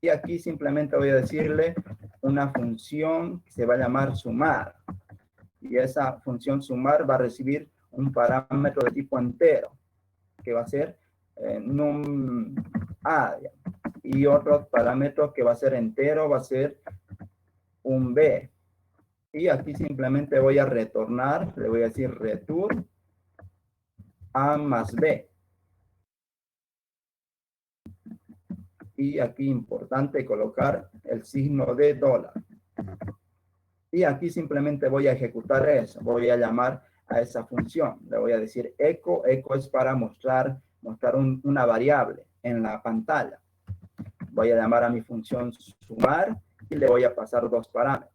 Y aquí simplemente voy a decirle una función que se va a llamar sumar. Y esa función sumar va a recibir un parámetro de tipo entero, que va a ser num a. Y otro parámetro que va a ser entero va a ser un b. Y aquí simplemente voy a retornar, le voy a decir return a más b. Y aquí importante colocar el signo de $. Y aquí simplemente voy a ejecutar eso. Voy a llamar a esa función. Le voy a decir echo. Echo es para mostrar una variable en la pantalla. Voy a llamar a mi función sumar y le voy a pasar dos parámetros.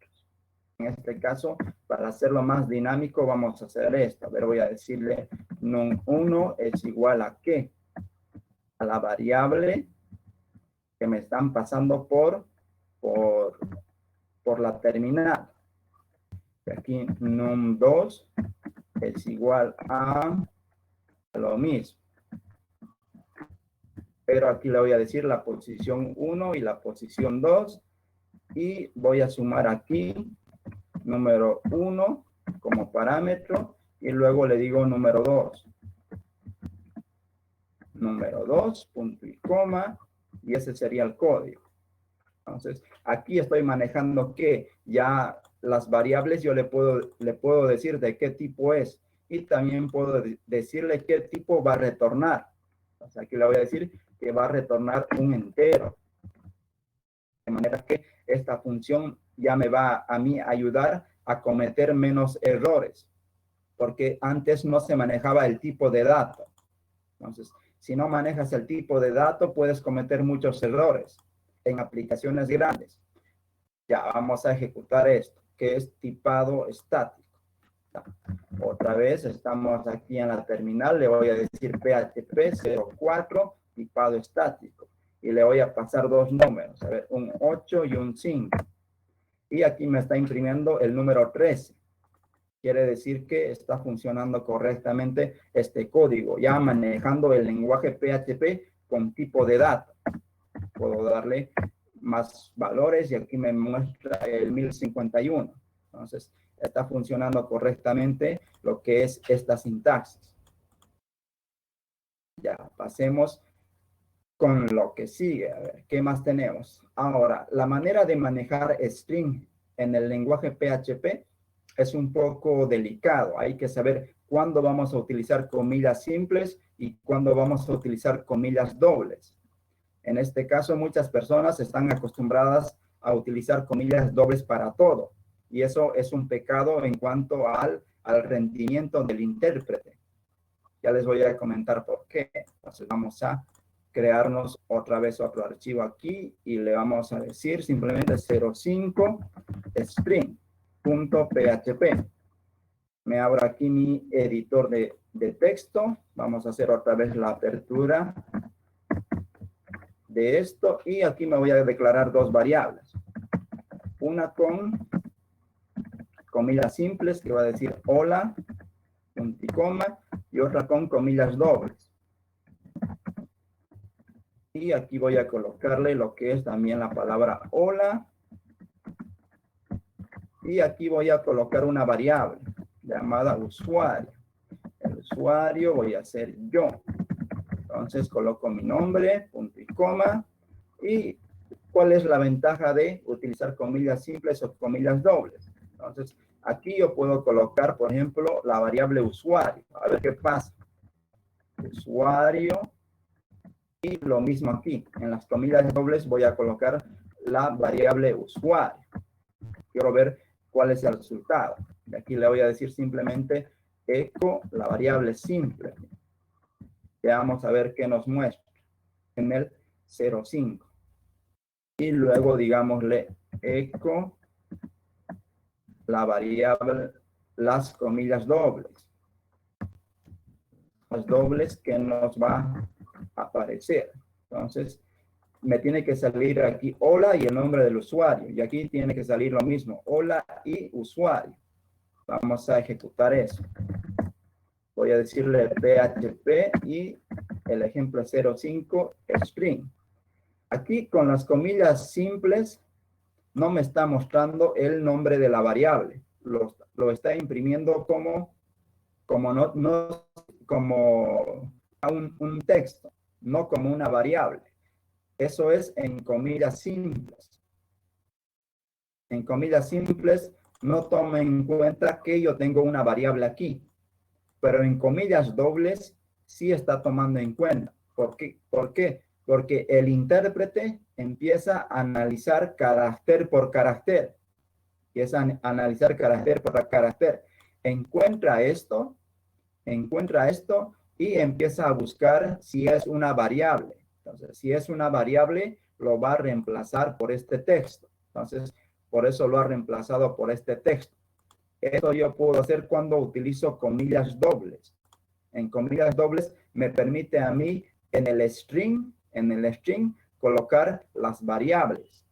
En este caso, para hacerlo más dinámico, vamos a hacer esto. A ver, voy a decirle num1 es igual a ¿qué? A la variable que me están pasando por la terminal. Aquí num2 es igual a lo mismo. Pero aquí le voy a decir la posición 1 y la posición 2. Y voy a sumar aquí número 1 como parámetro. Y luego le digo número 2. Número 2, punto y coma. Y ese sería el código. Entonces, aquí estoy manejando que ya las variables yo le puedo decir de qué tipo es. Y también puedo decirle qué tipo va a retornar. Entonces, aquí le voy a decir que va a retornar un entero. De manera que esta función ya me va a mí ayudar a cometer menos errores. Porque antes no se manejaba el tipo de dato. Entonces, si no manejas el tipo de dato, puedes cometer muchos errores en aplicaciones grandes. Ya, vamos a ejecutar esto, que es tipado estático. Otra vez, estamos aquí en la terminal, le voy a decir PHP 04, tipado estático. Y le voy a pasar dos números, a ver, un 8 y un 5. Y aquí me está imprimiendo el número 13. Quiere decir que está funcionando correctamente este código, ya manejando el lenguaje PHP con tipo de dato. Puedo darle más valores y aquí me muestra el 1051. Entonces, está funcionando correctamente lo que es esta sintaxis. Ya, pasemos con lo que sigue. A ver, ¿qué más tenemos? Ahora, la manera de manejar string en el lenguaje PHP es un poco delicado. Hay que saber cuándo vamos a utilizar comillas simples y cuándo vamos a utilizar comillas dobles. En este caso, muchas personas están acostumbradas a utilizar comillas dobles para todo. Y eso es un pecado en cuanto al rendimiento del intérprete. Ya les voy a comentar por qué. Entonces vamos a crearnos otra vez otro archivo aquí y le vamos a decir simplemente 05 string.php. Me abro aquí mi editor de texto. Vamos a hacer otra vez la apertura de esto y aquí me voy a declarar dos variables. Una con comillas simples que va a decir hola, punto y coma, y otra con comillas dobles. Y aquí voy a colocarle lo que es también la palabra hola. Y aquí voy a colocar una variable llamada usuario. El usuario voy a hacer yo. Entonces coloco mi nombre, punto y coma. ¿Y cuál es la ventaja de utilizar comillas simples o comillas dobles? Entonces, aquí yo puedo colocar, por ejemplo, la variable usuario. A ver qué pasa. Usuario. Y lo mismo aquí. En las comillas dobles voy a colocar la variable usuario. Quiero ver cuál es el resultado. Y aquí le voy a decir simplemente echo la variable simple. Ya vamos a ver qué nos muestra en el 05. Y luego digámosle echo la variable, las comillas dobles. Las dobles que nos va a aparecer. Entonces, me tiene que salir aquí hola y el nombre del usuario. Y aquí tiene que salir lo mismo, hola y usuario. Vamos a ejecutar eso. Voy a decirle PHP y el ejemplo 05 string. Aquí con las comillas simples no me está mostrando el nombre de la variable. Lo está imprimiendo como un texto, no como una variable. Eso es en comillas simples. En comillas simples no toma en cuenta que yo tengo una variable aquí, pero en comillas dobles sí está tomando en cuenta. ¿Por qué? ¿Por qué? Porque el intérprete empieza a analizar carácter por carácter. Empieza a analizar carácter por carácter. Encuentra esto y empieza a buscar si es una variable. Entonces, si es una variable, lo va a reemplazar por este texto. Entonces, por eso lo ha reemplazado por este texto. Esto yo puedo hacer cuando utilizo comillas dobles. En comillas dobles me permite a mí en el string, colocar las variables,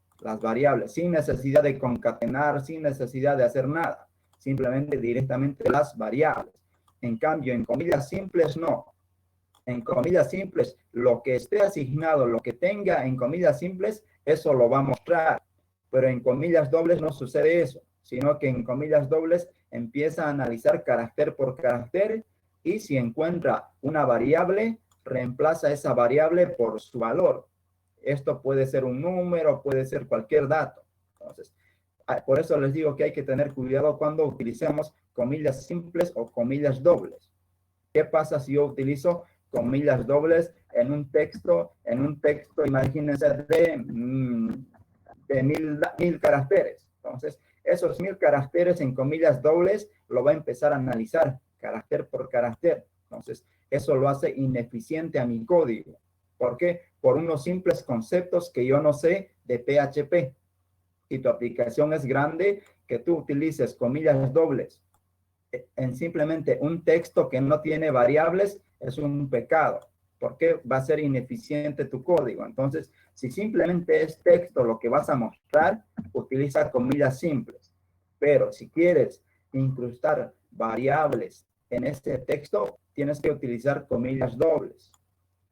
sin necesidad de concatenar, sin necesidad de hacer nada, simplemente directamente las variables. En cambio, en comillas simples no. En comillas simples, lo que esté asignado, lo que tenga en comillas simples, eso lo va a mostrar. Pero en comillas dobles no sucede eso, sino que en comillas dobles empieza a analizar carácter por carácter y si encuentra una variable, reemplaza esa variable por su valor. Esto puede ser un número, puede ser cualquier dato. Entonces, por eso les digo que hay que tener cuidado cuando utilicemos comillas simples o comillas dobles. ¿Qué pasa si yo utilizo comillas dobles en un texto, imagínense, de mil caracteres? Entonces, esos 1000 caracteres en comillas dobles lo va a empezar a analizar carácter por carácter. Entonces, eso lo hace ineficiente a mi código. ¿Por qué? Por unos simples conceptos que yo no sé de PHP. Si tu aplicación es grande, que tú utilices comillas dobles en simplemente un texto que no tiene variables es un pecado, porque va a ser ineficiente tu código. Entonces, si simplemente es texto lo que vas a mostrar, utiliza comillas simples. Pero si quieres incrustar variables en este texto, tienes que utilizar comillas dobles.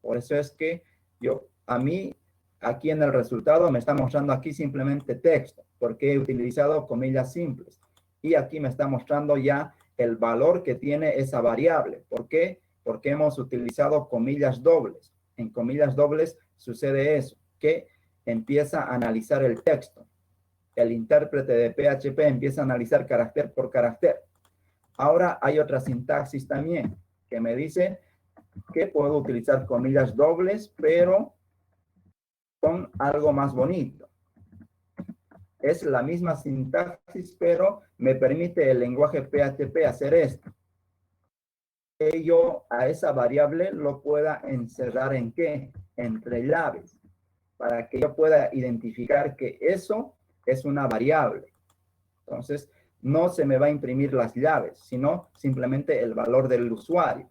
Por eso es que a mí, aquí en el resultado me está mostrando aquí simplemente texto, porque he utilizado comillas simples. Y aquí me está mostrando ya el valor que tiene esa variable. ¿Por qué? Porque hemos utilizado comillas dobles. En comillas dobles sucede eso, que empieza a analizar el texto. El intérprete de PHP empieza a analizar carácter por carácter. Ahora hay otra sintaxis también que me dice que puedo utilizar comillas dobles, pero con algo más bonito. Es la misma sintaxis, pero me permite el lenguaje PHP hacer esto. Que yo a esa variable lo pueda encerrar ¿en qué? Entre llaves, para que yo pueda identificar que eso es una variable. Entonces, no se me va a imprimir las llaves, sino simplemente el valor del usuario.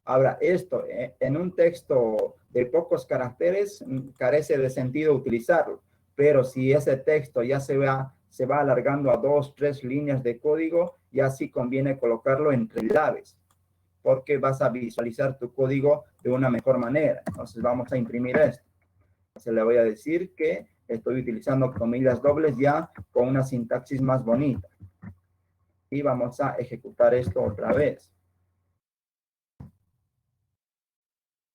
Ahora, esto en un texto de pocos caracteres carece de sentido utilizarlo, pero si ese texto ya se va alargando a 2, 3 líneas de código, ya sí conviene colocarlo entre llaves, porque vas a visualizar tu código de una mejor manera. Entonces vamos a imprimir esto. Entonces le voy a decir que estoy utilizando comillas dobles ya con una sintaxis más bonita. Y vamos a ejecutar esto otra vez.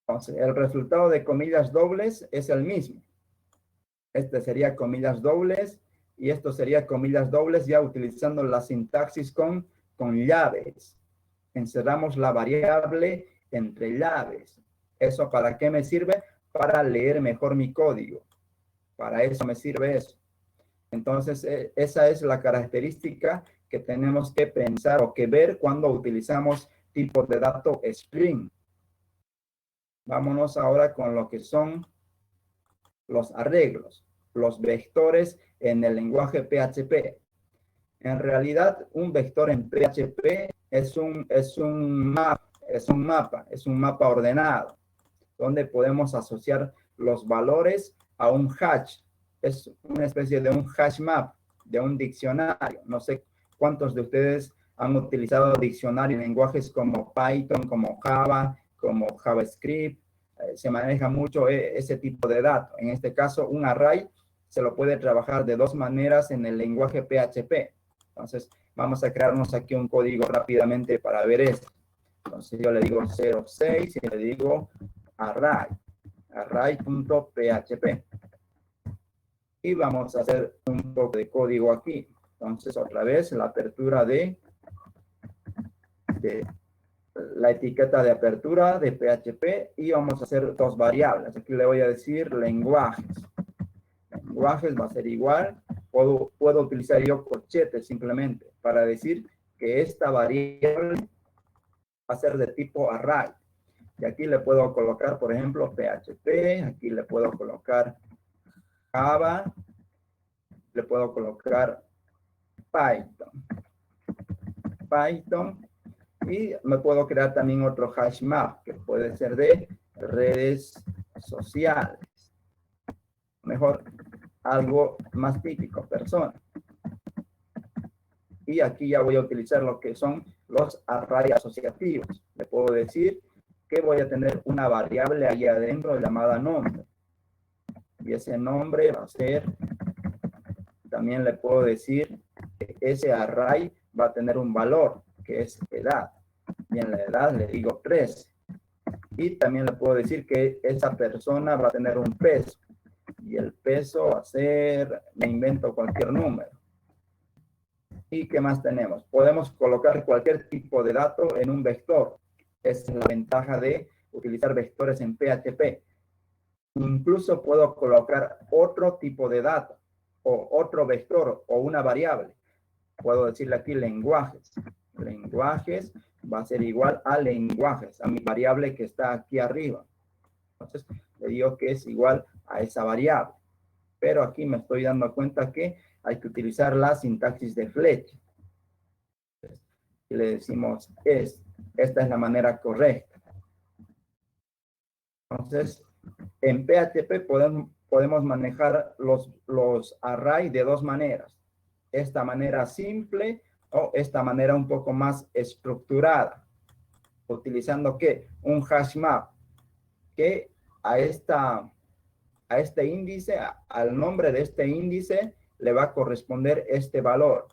Entonces, el resultado de comillas dobles es el mismo. Este sería comillas dobles y esto sería comillas dobles ya utilizando la sintaxis con llaves. Encerramos la variable entre llaves. ¿Eso para qué me sirve? Para leer mejor mi código. Para eso me sirve eso. Entonces, esa es la característica que tenemos que pensar o que ver cuando utilizamos tipos de datos string. Vámonos ahora con lo que son los arreglos, los vectores en el lenguaje PHP. En realidad, un vector en PHP es un mapa ordenado, donde podemos asociar los valores a un hash. Es una especie de un hash map, de un diccionario. No sé cuántos de ustedes han utilizado diccionario en lenguajes como Python, como Java, como JavaScript. Se maneja mucho ese tipo de datos. En este caso, un array se lo puede trabajar de dos maneras en el lenguaje PHP. Entonces, vamos a crearnos aquí un código rápidamente para ver esto. Entonces, yo le digo 06 y le digo array.php. Y vamos a hacer un poco de código aquí. Entonces, otra vez, la apertura de la etiqueta de apertura de PHP y vamos a hacer dos variables. Aquí le voy a decir lenguajes. Lenguajes va a ser igual. Puedo utilizar yo corchetes simplemente para decir que esta variable va a ser de tipo array. Y aquí le puedo colocar, por ejemplo, PHP. Aquí le puedo colocar Java. Le puedo colocar Python. Y me puedo crear también otro hash map que puede ser de redes sociales. Mejor, algo más típico, persona. Y aquí ya voy a utilizar lo que son los arrays asociativos. Le puedo decir que voy a tener una variable ahí adentro llamada nombre. Y ese nombre va a ser, también le puedo decir que ese array va a tener un valor, que es edad. Y en la edad le digo 13. Y también le puedo decir que esa persona va a tener un peso. Y el peso va a ser, me invento cualquier número. ¿Y qué más tenemos? Podemos colocar cualquier tipo de dato en un vector. Esa es la ventaja de utilizar vectores en PHP. Incluso puedo colocar otro tipo de dato, o otro vector, o una variable. Puedo decirle aquí lenguajes. Lenguajes va a ser igual a lenguajes, a mi variable que está aquí arriba. Entonces, le digo que es igual a esa variable. Pero aquí me estoy dando cuenta que hay que utilizar la sintaxis de flecha. Y le decimos, esta es la manera correcta. Entonces, en PHP podemos manejar los arrays de dos maneras. Esta manera simple o esta manera un poco más estructurada. Utilizando ¿qué? Un hash map. Que a este índice, al nombre de este índice, le va a corresponder este valor.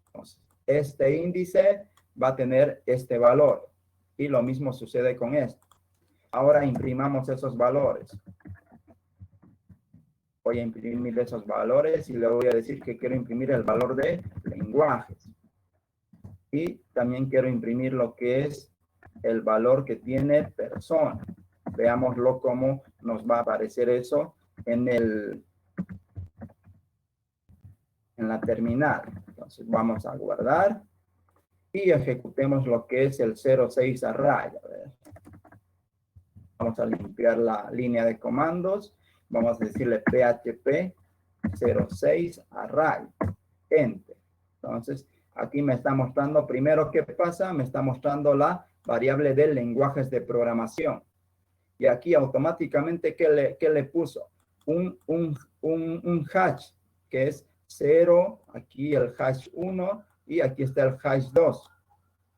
Entonces, este índice va a tener este valor. Y lo mismo sucede con esto. Ahora imprimamos esos valores. Voy a imprimir esos valores y le voy a decir que quiero imprimir el valor de lenguajes. Y también quiero imprimir lo que es el valor que tiene persona. Veámoslo cómo nos va a aparecer eso en la terminal. Entonces vamos a guardar y ejecutemos lo que es el 06 array. A ver. Vamos a limpiar la línea de comandos. Vamos a decirle PHP 06 array. Enter. Entonces, aquí me está mostrando primero qué pasa. Me está mostrando la variable de lenguajes de programación. Y aquí automáticamente, ¿qué le puso? Un hash, que es 0, aquí el hash 1 y aquí está el hash 2.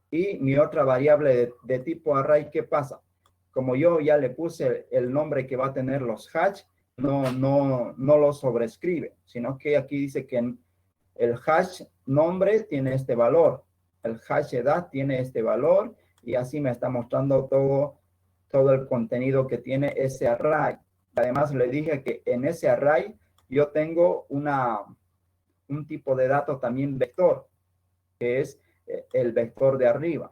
Y mi otra variable de tipo array, ¿qué pasa? Como yo ya le puse el nombre que va a tener los hash, no lo sobrescribe, sino que aquí dice que el hash nombre tiene este valor, el hash edad tiene este valor, y así me está mostrando todo el contenido que tiene ese array. Además, le dije que en ese array yo tengo un tipo de dato también vector, que es el vector de arriba.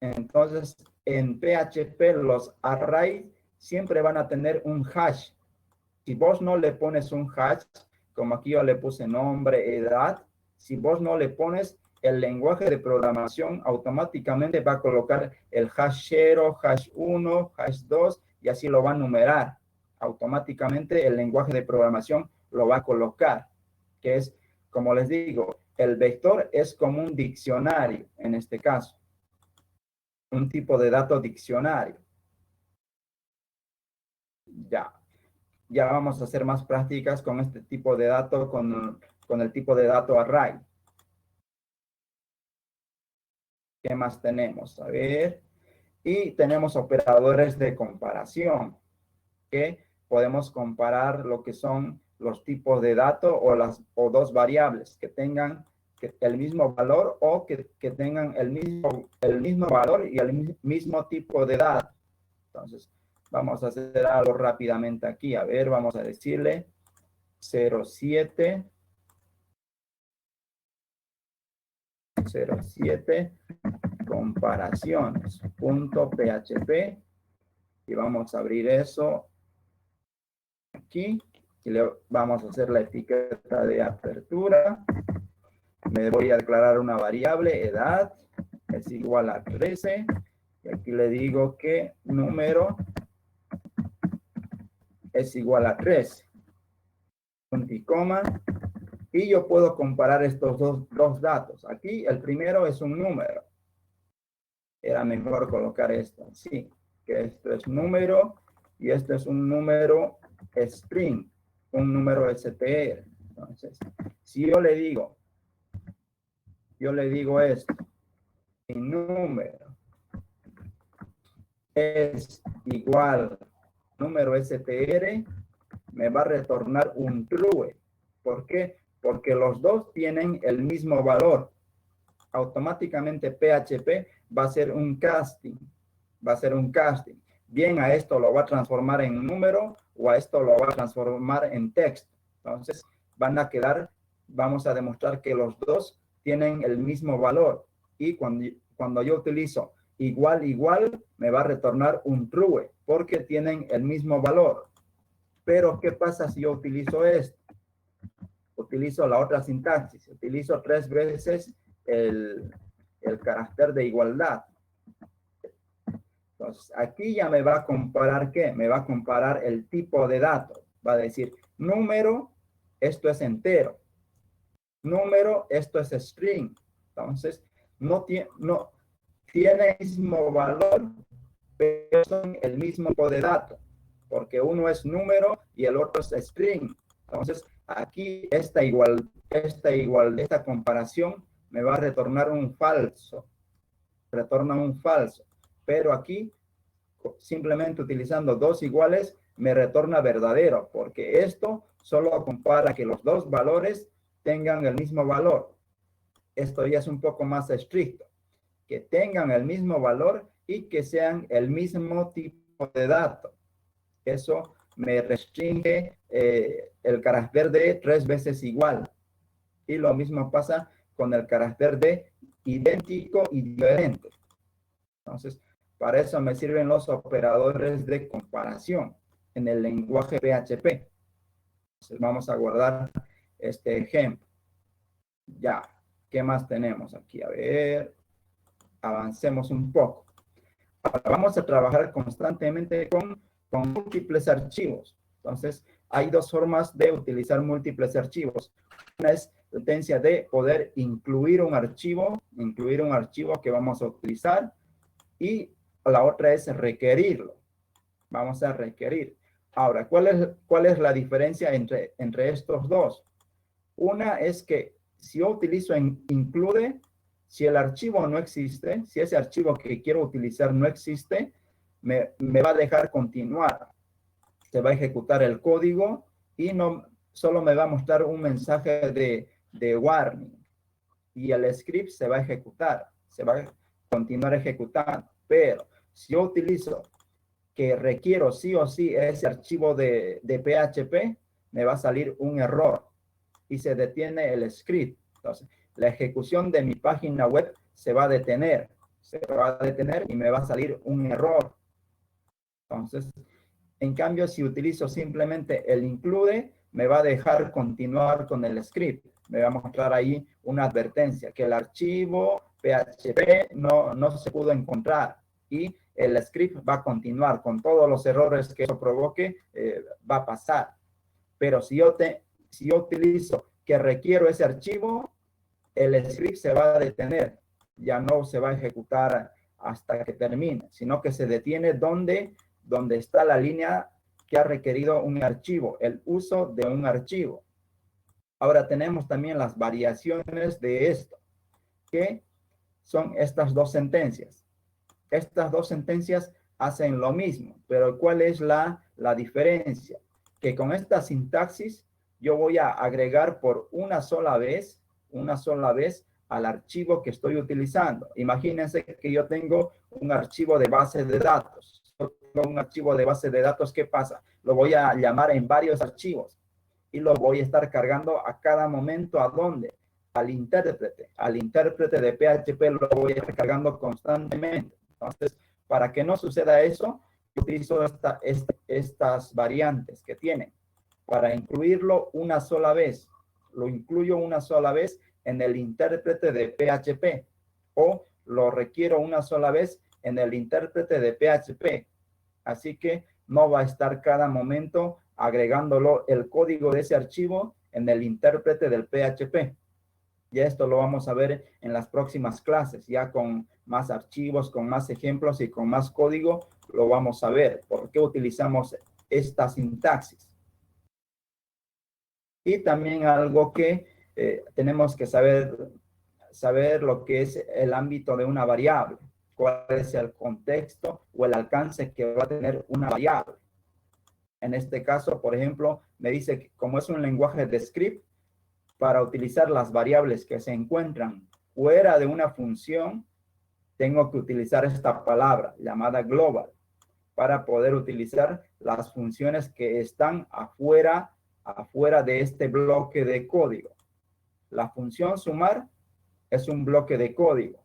Entonces, en PHP los arrays siempre van a tener un hash. Si vos no le pones un hash, como aquí yo le puse nombre, edad, si vos no le pones, el lenguaje de programación automáticamente va a colocar el hash 0, hash 1, hash 2 y así lo va a numerar. Automáticamente el lenguaje de programación lo va a colocar, que es, como les digo, el vector es como un diccionario en este caso, un tipo de dato diccionario. Ya vamos a hacer más prácticas con este tipo de dato, con el tipo de dato array. ¿Qué más tenemos? A ver. Y tenemos operadores de comparación, que podemos comparar lo que son los tipos de datos o dos variables que tengan el mismo valor o que tengan el mismo valor y el mismo tipo de dato. Entonces, vamos a hacer algo rápidamente aquí. A ver, vamos a decirle 07 comparaciones.php y vamos a abrir eso aquí y le vamos a hacer la etiqueta de apertura. Me voy a declarar una variable, edad, es igual a 13 y aquí le digo que número es igual a 13, punto y coma, y yo puedo comparar estos dos datos. Aquí el primero es un número. Era mejor colocar esto así, que esto es número y esto es un número string, un número str. Entonces, si yo le digo esto, mi número es igual número str, me va a retornar un true. ¿Por qué? Porque los dos tienen el mismo valor. Automáticamente PHP va a hacer un casting. Bien, a esto lo va a transformar en número o a esto lo va a transformar en texto. Entonces, vamos a demostrar que los dos tienen el mismo valor. Y cuando yo utilizo igual, me va a retornar un true, porque tienen el mismo valor. Pero, ¿qué pasa si yo utilizo esto? Utilizo la otra sintaxis. Utilizo 3 veces el carácter de igualdad. Entonces, aquí ya me va a comparar ¿qué? Me va a comparar el tipo de dato. Va a decir, número, esto es entero. Número, esto es string. Entonces, no tiene el mismo valor, pero son el mismo tipo de dato. Porque uno es número y el otro es string. Entonces, aquí esta comparación me va a retornar un falso. Retorna un falso. Pero aquí, simplemente utilizando dos iguales, me retorna verdadero, porque esto solo compara que los dos valores tengan el mismo valor. Esto ya es un poco más estricto, que tengan el mismo valor y que sean el mismo tipo de dato. Eso me restringe el carácter de 3 veces igual. Y lo mismo pasa con el carácter de idéntico y diferente. Entonces, para eso me sirven los operadores de comparación en el lenguaje PHP. Entonces, vamos a guardar este ejemplo. Ya, ¿qué más tenemos aquí? A ver, avancemos un poco. Ahora, vamos a trabajar constantemente con múltiples archivos. Entonces, hay dos formas de utilizar múltiples archivos. Una es la potencia de poder incluir un archivo que vamos a utilizar, y la otra es requerirlo. Vamos a requerir. Ahora, ¿cuál es la diferencia entre estos dos? Una es que si yo utilizo include, si el archivo no existe, si ese archivo que quiero utilizar no existe, me va a dejar continuar. Se va a ejecutar el código y solo me va a mostrar un mensaje de warning. Y el script se va a ejecutar, se va a continuar ejecutando. Pero si yo utilizo que requiero sí o sí ese archivo de PHP, me va a salir un error y se detiene el script. Entonces, la ejecución de mi página web se va a detener y me va a salir un error. Entonces, En cambio, si utilizo simplemente el include, me va a dejar continuar con el script. Me va a mostrar ahí una advertencia que el archivo PHP no se pudo encontrar y el script va a continuar con todos los errores que eso provoque, va a pasar. Pero si yo utilizo que requiero ese archivo, el script se va a detener, ya no se va a ejecutar hasta que termine, sino que se detiene donde está la línea que ha requerido un archivo, el uso de un archivo. Ahora tenemos también las variaciones de esto, que son estas dos sentencias. Estas dos sentencias hacen lo mismo, pero ¿cuál es la diferencia? Que con esta sintaxis yo voy a agregar por una sola vez al archivo que estoy utilizando. Imagínense que yo tengo un archivo de base de datos. Un archivo de base de datos, ¿qué pasa? Lo voy a llamar en varios archivos y lo voy a estar cargando a cada momento. ¿A dónde? Al intérprete de PHP lo voy a estar cargando constantemente. Entonces, para que no suceda eso, utilizo estas variantes que tienen para incluirlo una sola vez. Lo incluyo una sola vez en el intérprete de PHP o lo requiero una sola vez en el intérprete de PHP. Así que no va a estar cada momento agregándolo el código de ese archivo en el intérprete del PHP. Ya esto lo vamos a ver en las próximas clases, ya con más archivos, con más ejemplos y con más código, lo vamos a ver. ¿Por qué utilizamos esta sintaxis? Y también algo que tenemos que saber lo que es el ámbito de una variable, cuál es el contexto o el alcance que va a tener una variable. En este caso, por ejemplo, me dice que como es un lenguaje de script, para utilizar las variables que se encuentran fuera de una función, tengo que utilizar esta palabra llamada global para poder utilizar las funciones que están afuera de este bloque de código. La función sumar es un bloque de código,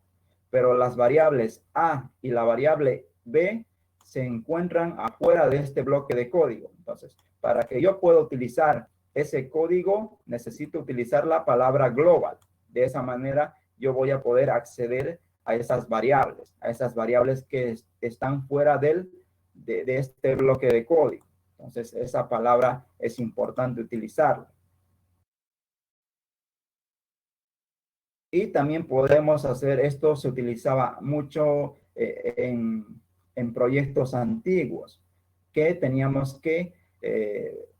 pero las variables A y la variable B se encuentran afuera de este bloque de código. Entonces, para que yo pueda utilizar ese código, necesito utilizar la palabra global. De esa manera, yo voy a poder acceder a esas variables que están fuera de este bloque de código. Entonces, esa palabra es importante utilizarla. Y también podemos hacer esto, se utilizaba mucho en proyectos antiguos, que teníamos que,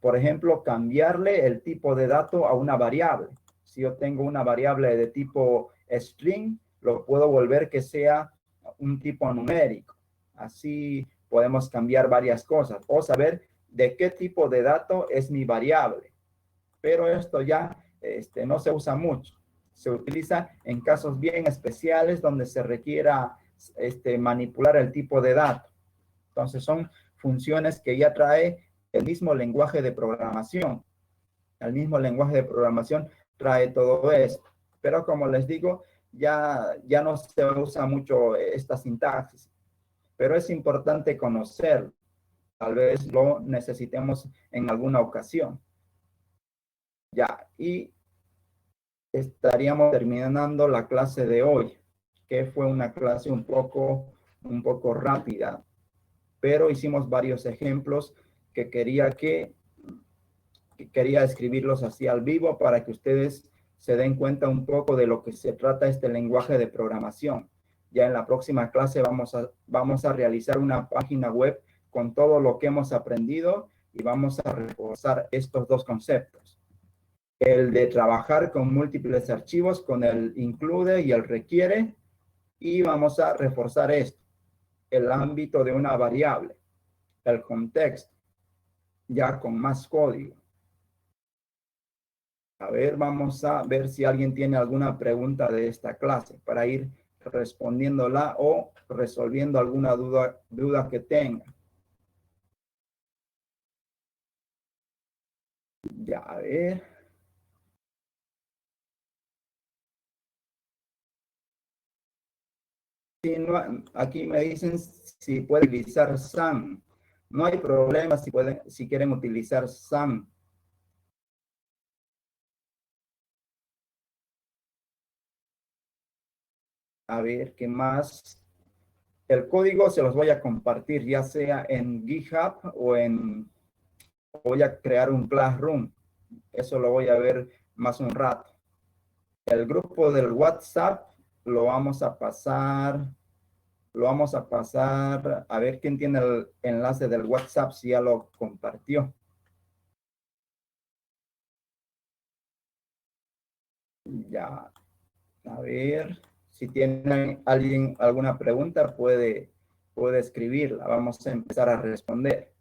por ejemplo, cambiarle el tipo de dato a una variable. Si yo tengo una variable de tipo string, lo puedo volver que sea un tipo numérico. Así podemos cambiar varias cosas o saber de qué tipo de dato es mi variable. Pero esto ya no se usa mucho. Se utiliza en casos bien especiales donde se requiera manipular el tipo de dato. Entonces son funciones que ya trae el mismo lenguaje de programación. El mismo lenguaje de programación trae todo esto. Pero como les digo, ya no se usa mucho esta sintaxis. Pero es importante conocerlo. Tal vez lo necesitemos en alguna ocasión. Ya, y estaríamos terminando la clase de hoy, que fue una clase un poco rápida, pero hicimos varios ejemplos que quería escribirlos así al vivo para que ustedes se den cuenta un poco de lo que se trata este lenguaje de programación. Ya en la próxima clase vamos a realizar una página web con todo lo que hemos aprendido y vamos a reforzar estos dos conceptos. El de trabajar con múltiples archivos, con el include y el requiere, y vamos a reforzar esto, el ámbito de una variable, el contexto, ya con más código. A ver, vamos a ver si alguien tiene alguna pregunta de esta clase para ir respondiéndola o resolviendo alguna duda que tenga. Ya, a ver. Sí, no, aquí me dicen si puede utilizar SAM. No hay problema si quieren utilizar SAM. A ver, ¿qué más? El código se los voy a compartir, ya sea en GitHub voy a crear un Classroom. Eso lo voy a ver más un rato. El grupo del WhatsApp lo vamos a pasar, a ver quién tiene el enlace del WhatsApp si ya lo compartió. Ya, a ver, si tiene alguien alguna pregunta puede escribirla. Vamos a empezar a responder.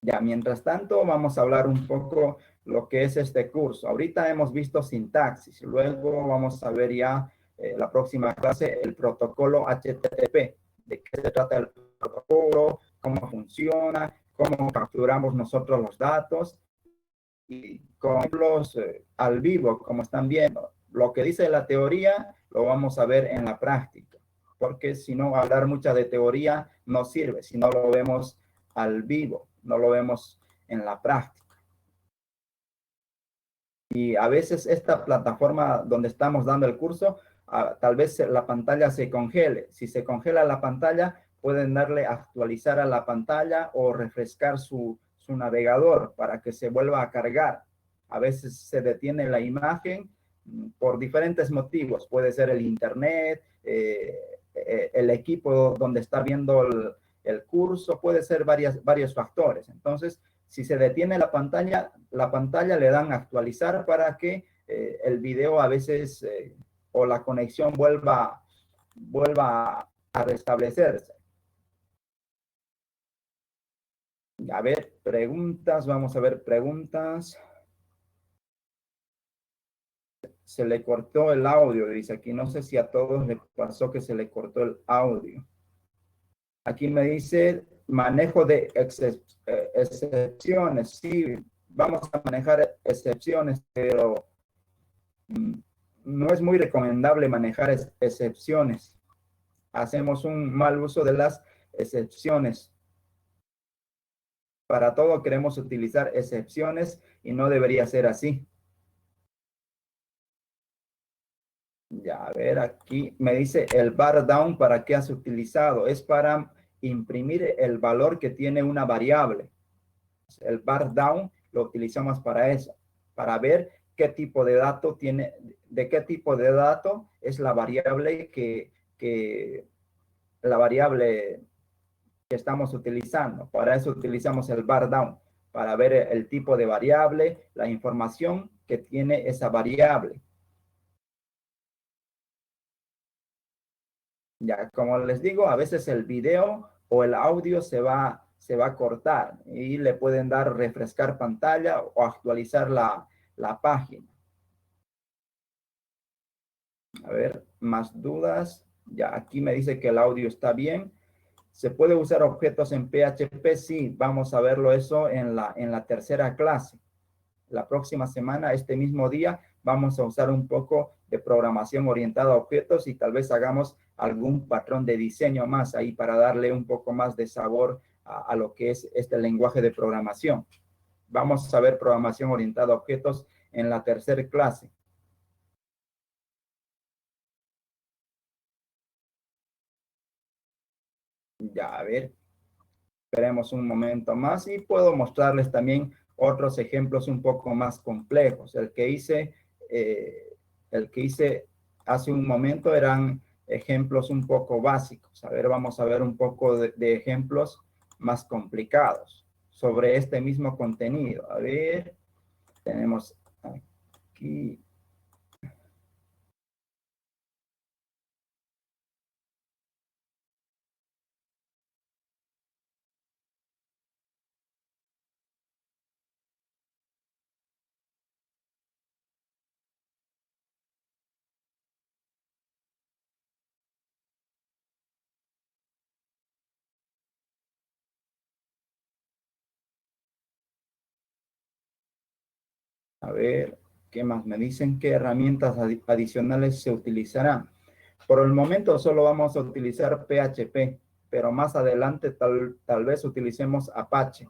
Ya, mientras tanto, vamos a hablar un poco lo que es este curso. Ahorita hemos visto sintaxis, luego vamos a ver ya la próxima clase, el protocolo HTTP, de qué se trata el protocolo, cómo funciona, cómo capturamos nosotros los datos y con ejemplos al vivo, como están viendo. Lo que dice la teoría lo vamos a ver en la práctica, porque si no, hablar mucha de teoría no sirve, si no lo vemos al vivo, no lo vemos en la práctica. Y a veces esta plataforma donde estamos dando el curso, tal vez la pantalla se congele. Si se congela la pantalla, pueden darle a actualizar a la pantalla o refrescar su navegador para que se vuelva a cargar. A veces se detiene la imagen por diferentes motivos. Puede ser el internet, el equipo donde está viendo el curso, puede ser varios factores. Entonces, si se detiene la pantalla le dan a actualizar para que el video a veces o la conexión vuelva a restablecerse. A ver, preguntas, vamos a ver preguntas. Se le cortó el audio, dice aquí. No sé si a todos les pasó que se le cortó el audio. Aquí me dice manejo de excepciones. Sí, vamos a manejar excepciones, pero no es muy recomendable manejar excepciones. Hacemos un mal uso de las excepciones. Para todo queremos utilizar excepciones y no debería ser así. Ya, a ver, aquí me dice el bar down, ¿para qué has utilizado? Es para imprimir el valor que tiene una variable. El bar down lo utilizamos para eso, para ver qué tipo de dato tiene, de qué tipo de dato es la variable que estamos utilizando. Para eso utilizamos el bar down, para ver el tipo de variable, la información que tiene esa variable. Ya, como les digo, a veces el video o el audio se va a cortar y le pueden dar refrescar pantalla o actualizar la página. A ver, más dudas. Ya, aquí me dice que el audio está bien. ¿Se puede usar objetos en PHP? Sí, vamos a verlo eso en la tercera clase. La próxima semana, este mismo día, vamos a usar un poco de programación orientada a objetos y tal vez hagamos algún patrón de diseño más ahí para darle un poco más de sabor a lo que es este lenguaje de programación. Vamos a ver programación orientada a objetos en la tercera clase. Ya, a ver, esperemos un momento más y puedo mostrarles también otros ejemplos un poco más complejos. El que hice hace un momento eran ejemplos un poco básicos. A ver, vamos a ver un poco de ejemplos más complicados sobre este mismo contenido. A ver, tenemos aquí. A ver, ¿qué más me dicen? ¿Qué herramientas adicionales se utilizarán? Por el momento solo vamos a utilizar PHP. pero más adelante tal vez utilicemos Apache.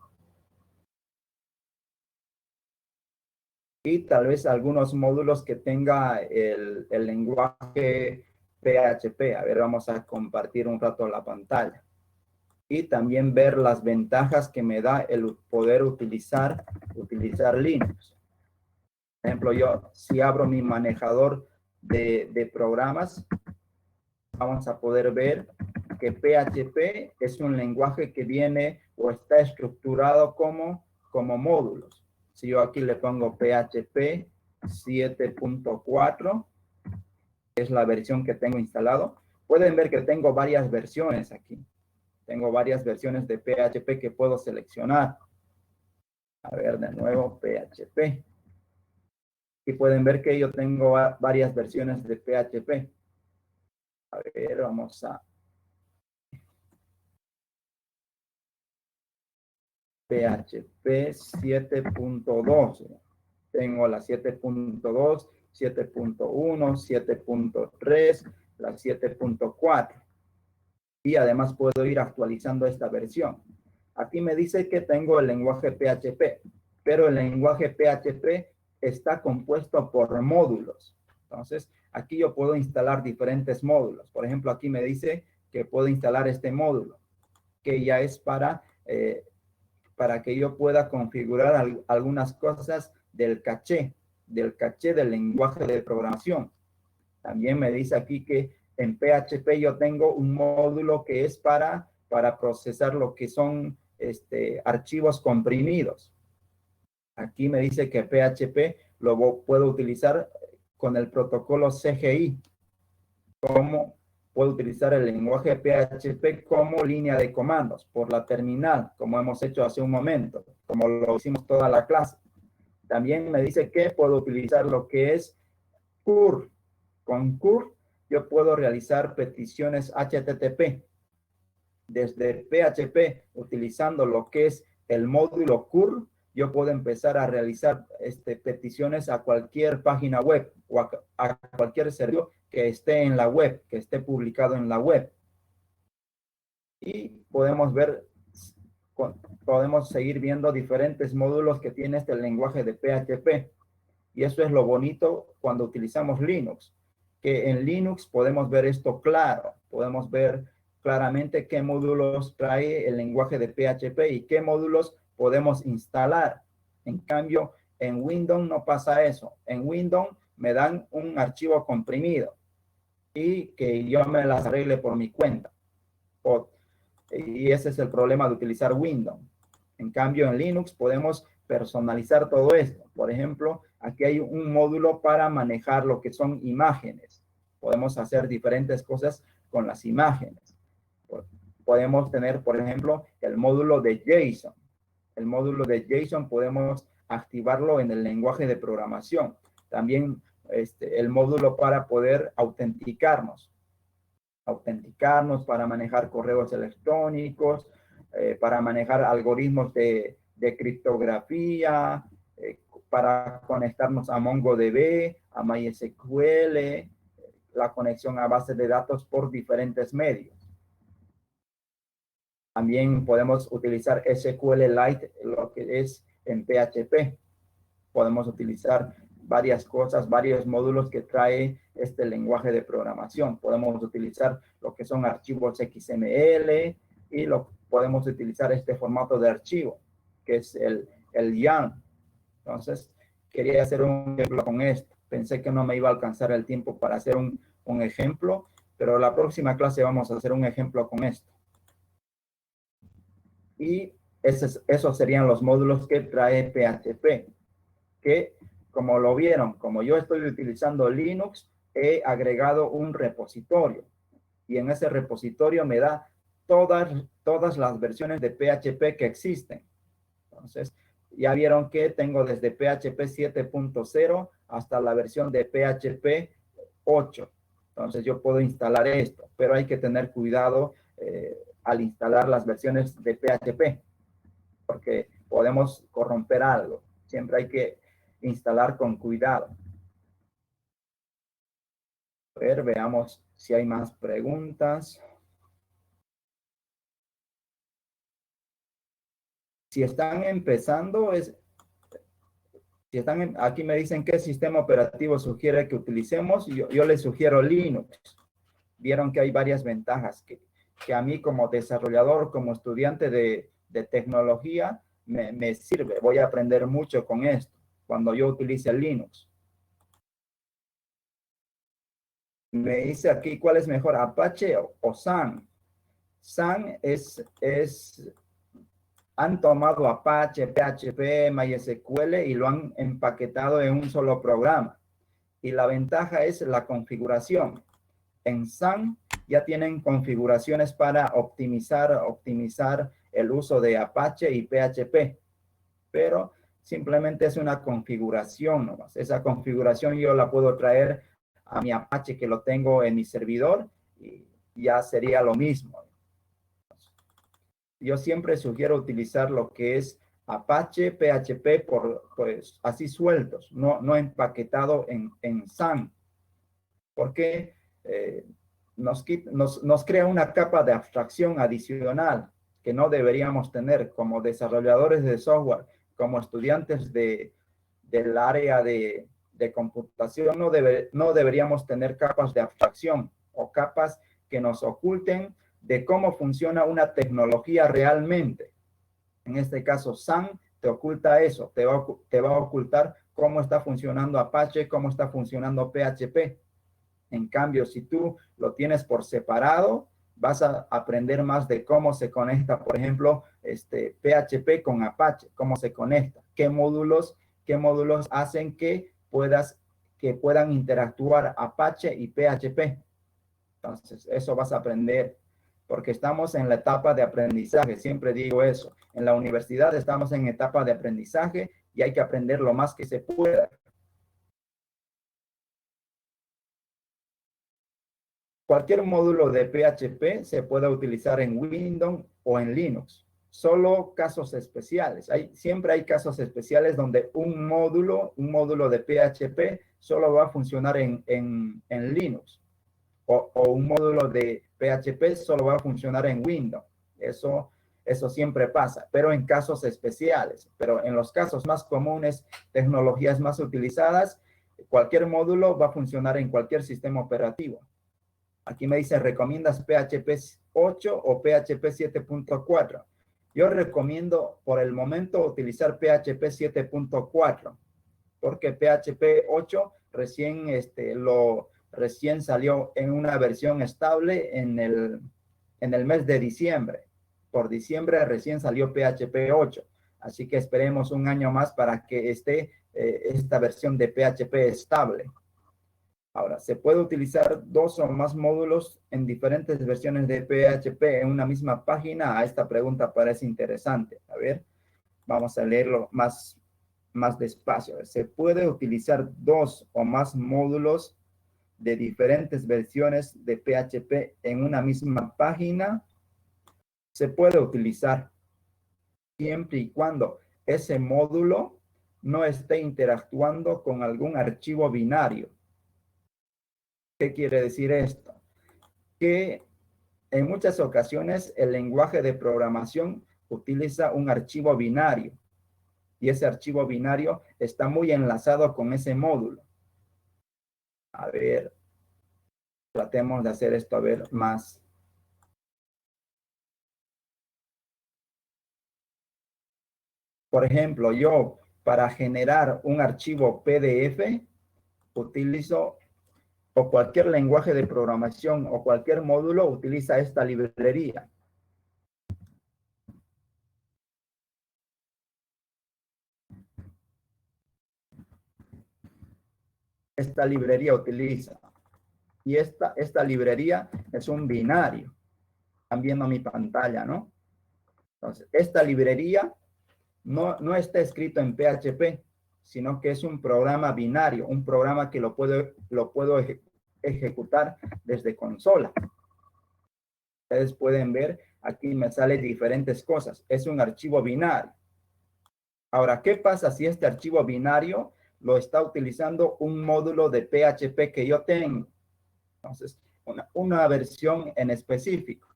Y tal vez algunos módulos que tenga el lenguaje PHP. A ver, vamos a compartir un rato la pantalla. Y también ver las ventajas que me da el poder utilizar Linux. Por ejemplo, yo si abro mi manejador de programas, vamos a poder ver que PHP es un lenguaje que viene o está estructurado como módulos. Si yo aquí le pongo PHP 7.4, es la versión que tengo instalado, pueden ver que tengo varias versiones aquí. Tengo varias versiones de PHP que puedo seleccionar. A ver, de nuevo, PHP. Y pueden ver que yo tengo varias versiones de PHP. A ver, vamos a PHP 7.2. Tengo la 7.2, 7.1, 7.3, la 7.4. Y además puedo ir actualizando esta versión. Aquí me dice que tengo el lenguaje PHP, pero el lenguaje PHP está compuesto por módulos. Entonces, aquí yo puedo instalar diferentes módulos. Por ejemplo, aquí me dice que puedo instalar este módulo, que ya es para que yo pueda configurar algunas cosas del caché del lenguaje de programación. También me dice aquí que en PHP yo tengo un módulo que es para procesar lo que son archivos comprimidos. Aquí me dice que PHP lo puedo utilizar con el protocolo CGI. Como puedo utilizar el lenguaje PHP como línea de comandos por la terminal, como hemos hecho hace un momento, como lo hicimos toda la clase. También me dice que puedo utilizar lo que es curl. Con curl yo puedo realizar peticiones HTTP desde PHP utilizando lo que es el módulo curl. Yo puedo empezar a realizar peticiones a cualquier página web o a cualquier servidor que esté en la web, que esté publicado en la web. Y podemos ver, podemos seguir viendo diferentes módulos que tiene este lenguaje de PHP. Y eso es lo bonito cuando utilizamos Linux, que en Linux podemos ver esto claro, podemos ver claramente qué módulos trae el lenguaje de PHP y qué módulos podemos instalar. En cambio, en Windows no pasa eso. En Windows me dan un archivo comprimido y que yo me las arregle por mi cuenta. Y ese es el problema de utilizar Windows. En cambio, en Linux podemos personalizar todo esto. Por ejemplo, aquí hay un módulo para manejar lo que son imágenes. Podemos hacer diferentes cosas con las imágenes. Podemos tener, por ejemplo, el módulo de JSON. El módulo de JSON podemos activarlo en el lenguaje de programación. También el módulo para poder autenticarnos para manejar correos electrónicos, para manejar algoritmos de criptografía, para conectarnos a MongoDB, a MySQL, la conexión a bases de datos por diferentes medios. También podemos utilizar SQLite, lo que es en PHP. Podemos utilizar varias cosas, varios módulos que trae este lenguaje de programación. Podemos utilizar lo que son archivos XML y podemos utilizar este formato de archivo, que es el YAML. Entonces, quería hacer un ejemplo con esto. Pensé que no me iba a alcanzar el tiempo para hacer un ejemplo, pero la próxima clase vamos a hacer un ejemplo con esto. Y esos serían los módulos que trae PHP, que como lo vieron, como yo estoy utilizando Linux, he agregado un repositorio y en ese repositorio me da todas las versiones de PHP que existen. Entonces, ya vieron que tengo desde PHP 7.0 hasta la versión de PHP 8. Entonces, yo puedo instalar esto, pero hay que tener cuidado al instalar las versiones de PHP, porque podemos corromper algo. Siempre hay que instalar con cuidado. A ver, veamos si hay más preguntas. Si están empezando, aquí me dicen qué sistema operativo sugiere que utilicemos, yo les sugiero Linux. Vieron que hay varias ventajas que a mí como desarrollador, como estudiante de tecnología, me sirve. Voy a aprender mucho con esto cuando yo utilice Linux. Me dice aquí cuál es mejor, Apache o Sun. Sun han tomado Apache, PHP, MySQL y lo han empaquetado en un solo programa. Y la ventaja es la configuración. En Sun ya tienen configuraciones para optimizar el uso de Apache y PHP, pero simplemente es una configuración nomás. Esa configuración yo la puedo traer a mi Apache que lo tengo en mi servidor y ya sería lo mismo. Yo siempre sugiero utilizar lo que es Apache, PHP, pues, así sueltos, no empaquetado en Sun, porque nos crea una capa de abstracción adicional que no deberíamos tener como desarrolladores de software, como estudiantes del área de computación. No deberíamos tener capas de abstracción o capas que nos oculten de cómo funciona una tecnología realmente. En este caso, Sun te oculta eso, te va a ocultar cómo está funcionando Apache, cómo está funcionando PHP. En cambio, si tú lo tienes por separado, vas a aprender más de cómo se conecta, por ejemplo, PHP con Apache, cómo se conecta, qué módulos hacen que puedan interactuar Apache y PHP. Entonces, eso vas a aprender, porque estamos en la etapa de aprendizaje, siempre digo eso. En la universidad estamos en etapa de aprendizaje y hay que aprender lo más que se pueda. Cualquier módulo de PHP se puede utilizar en Windows o en Linux. Solo casos especiales. Siempre hay casos especiales donde un módulo de PHP solo va a funcionar en Linux. O un módulo de PHP solo va a funcionar en Windows. Eso siempre pasa, pero en casos especiales. Pero en los casos más comunes, tecnologías más utilizadas, cualquier módulo va a funcionar en cualquier sistema operativo. Aquí me dice, ¿recomiendas PHP 8 o PHP 7.4? Yo recomiendo por el momento utilizar PHP 7.4, porque PHP 8 recién salió en una versión estable en el mes de diciembre. Por diciembre recién salió PHP 8. Así que esperemos un año más para que esté esta versión de PHP estable. Ahora, ¿se puede utilizar 2 o más módulos en diferentes versiones de PHP en una misma página? Esta pregunta parece interesante. A ver, vamos a leerlo más despacio. ¿Se puede utilizar 2 o más módulos de diferentes versiones de PHP en una misma página? Se puede utilizar siempre y cuando ese módulo no esté interactuando con algún archivo binario. ¿Qué quiere decir esto? Que en muchas ocasiones el lenguaje de programación utiliza un archivo binario y ese archivo binario está muy enlazado con ese módulo. A ver, tratemos de hacer esto a ver más. Por ejemplo, yo para generar un archivo PDF utilizo, o cualquier lenguaje de programación o cualquier módulo utiliza esta librería. Esta librería utiliza. Y esta librería es un binario. Están viendo mi pantalla, ¿no? Entonces, esta librería no está escrito en PHP, sino que es un programa binario, un programa que lo puedo ejecutar desde consola. Ustedes pueden ver, aquí me salen diferentes cosas. Es un archivo binario. Ahora, ¿qué pasa si este archivo binario lo está utilizando un módulo de PHP que yo tengo? Entonces, una versión en específico.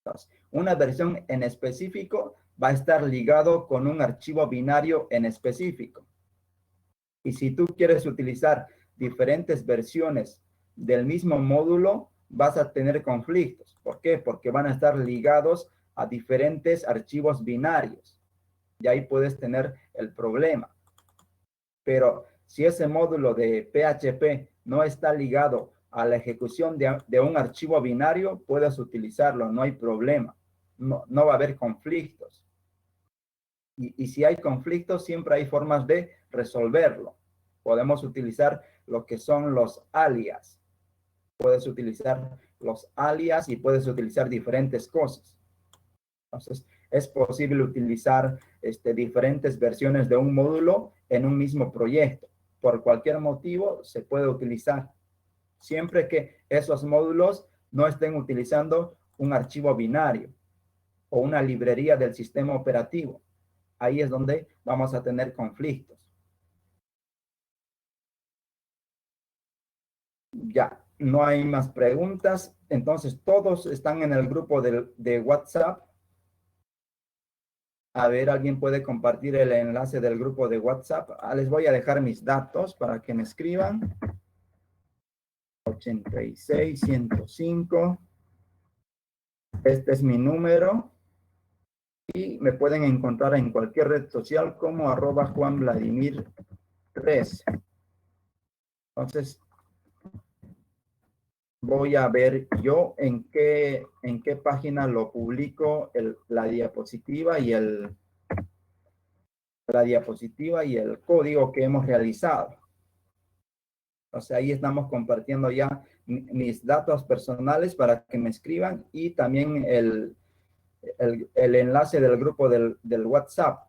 Entonces, una versión en específico va a estar ligado con un archivo binario en específico. Y si tú quieres utilizar diferentes versiones del mismo módulo, vas a tener conflictos. ¿Por qué? Porque van a estar ligados a diferentes archivos binarios. Y ahí puedes tener el problema. Pero si ese módulo de PHP no está ligado a la ejecución de un archivo binario, puedes utilizarlo, no hay problema. No va a haber conflictos. Y si hay conflictos, siempre hay formas de resolverlo. Podemos utilizar lo que son los alias. Puedes utilizar los alias y puedes utilizar diferentes cosas. Entonces, es posible utilizar diferentes versiones de un módulo en un mismo proyecto. Por cualquier motivo, se puede utilizar. Siempre que esos módulos no estén utilizando un archivo binario o una librería del sistema operativo. Ahí es donde vamos a tener conflictos. Ya, no hay más preguntas. Entonces, todos están en el grupo de WhatsApp. A ver, ¿alguien puede compartir el enlace del grupo de WhatsApp? Les voy a dejar mis datos para que me escriban. 86105. Este es mi número. Y me pueden encontrar en cualquier red social como @JuanVladimir3. Entonces, voy a ver yo en qué página lo publico la diapositiva y el código que hemos realizado. O sea, ahí estamos compartiendo ya mis datos personales para que me escriban y también el enlace del grupo del WhatsApp.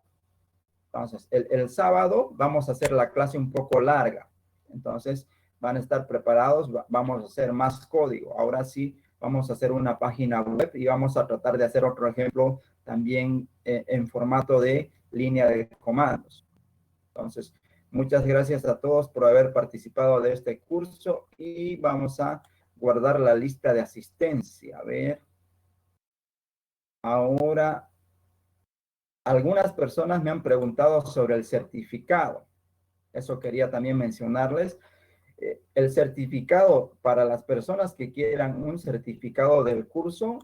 Entonces, el sábado vamos a hacer la clase un poco larga. Entonces, van a estar preparados, vamos a hacer más código. Ahora sí, vamos a hacer una página web y vamos a tratar de hacer otro ejemplo también en formato de línea de comandos. Entonces, muchas gracias a todos por haber participado de este curso y vamos a guardar la lista de asistencia. A ver. Ahora, algunas personas me han preguntado sobre el certificado. Eso quería también mencionarles. El certificado, para las personas que quieran un certificado del curso,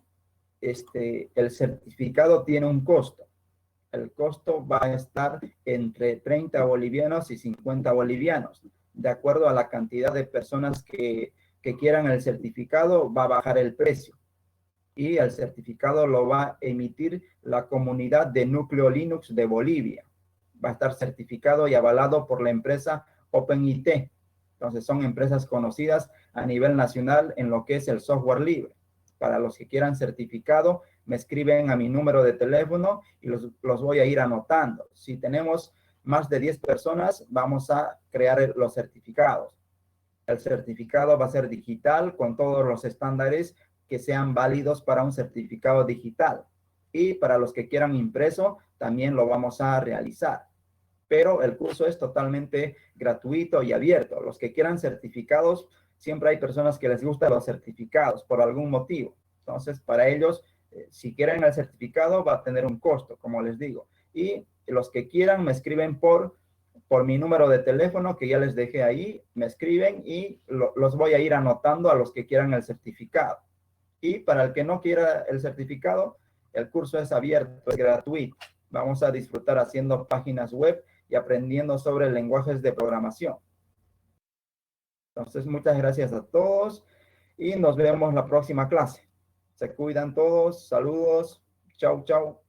el certificado tiene un costo. El costo va a estar entre 30 bolivianos y 50 bolivianos. De acuerdo a la cantidad de personas que quieran el certificado, va a bajar el precio. Y el certificado lo va a emitir la comunidad de núcleo Linux de Bolivia. Va a estar certificado y avalado por la empresa OpenIT. Entonces, son empresas conocidas a nivel nacional en lo que es el software libre. Para los que quieran certificado, me escriben a mi número de teléfono y los voy a ir anotando. Si tenemos más de 10 personas, vamos a crear los certificados. El certificado va a ser digital con todos los estándares que sean válidos para un certificado digital. Y para los que quieran impreso, también lo vamos a realizar. Pero el curso es totalmente gratuito y abierto. Los que quieran certificados, siempre hay personas que les gustan los certificados por algún motivo. Entonces, para ellos, si quieren el certificado, va a tener un costo, como les digo. Y los que quieran, me escriben por mi número de teléfono, que ya les dejé ahí, me escriben y los voy a ir anotando a los que quieran el certificado. Y para el que no quiera el certificado, el curso es abierto, es gratuito. Vamos a disfrutar haciendo páginas web y aprendiendo sobre lenguajes de programación. Entonces, muchas gracias a todos y nos vemos la próxima clase. Se cuidan todos. Saludos. Chau, chau.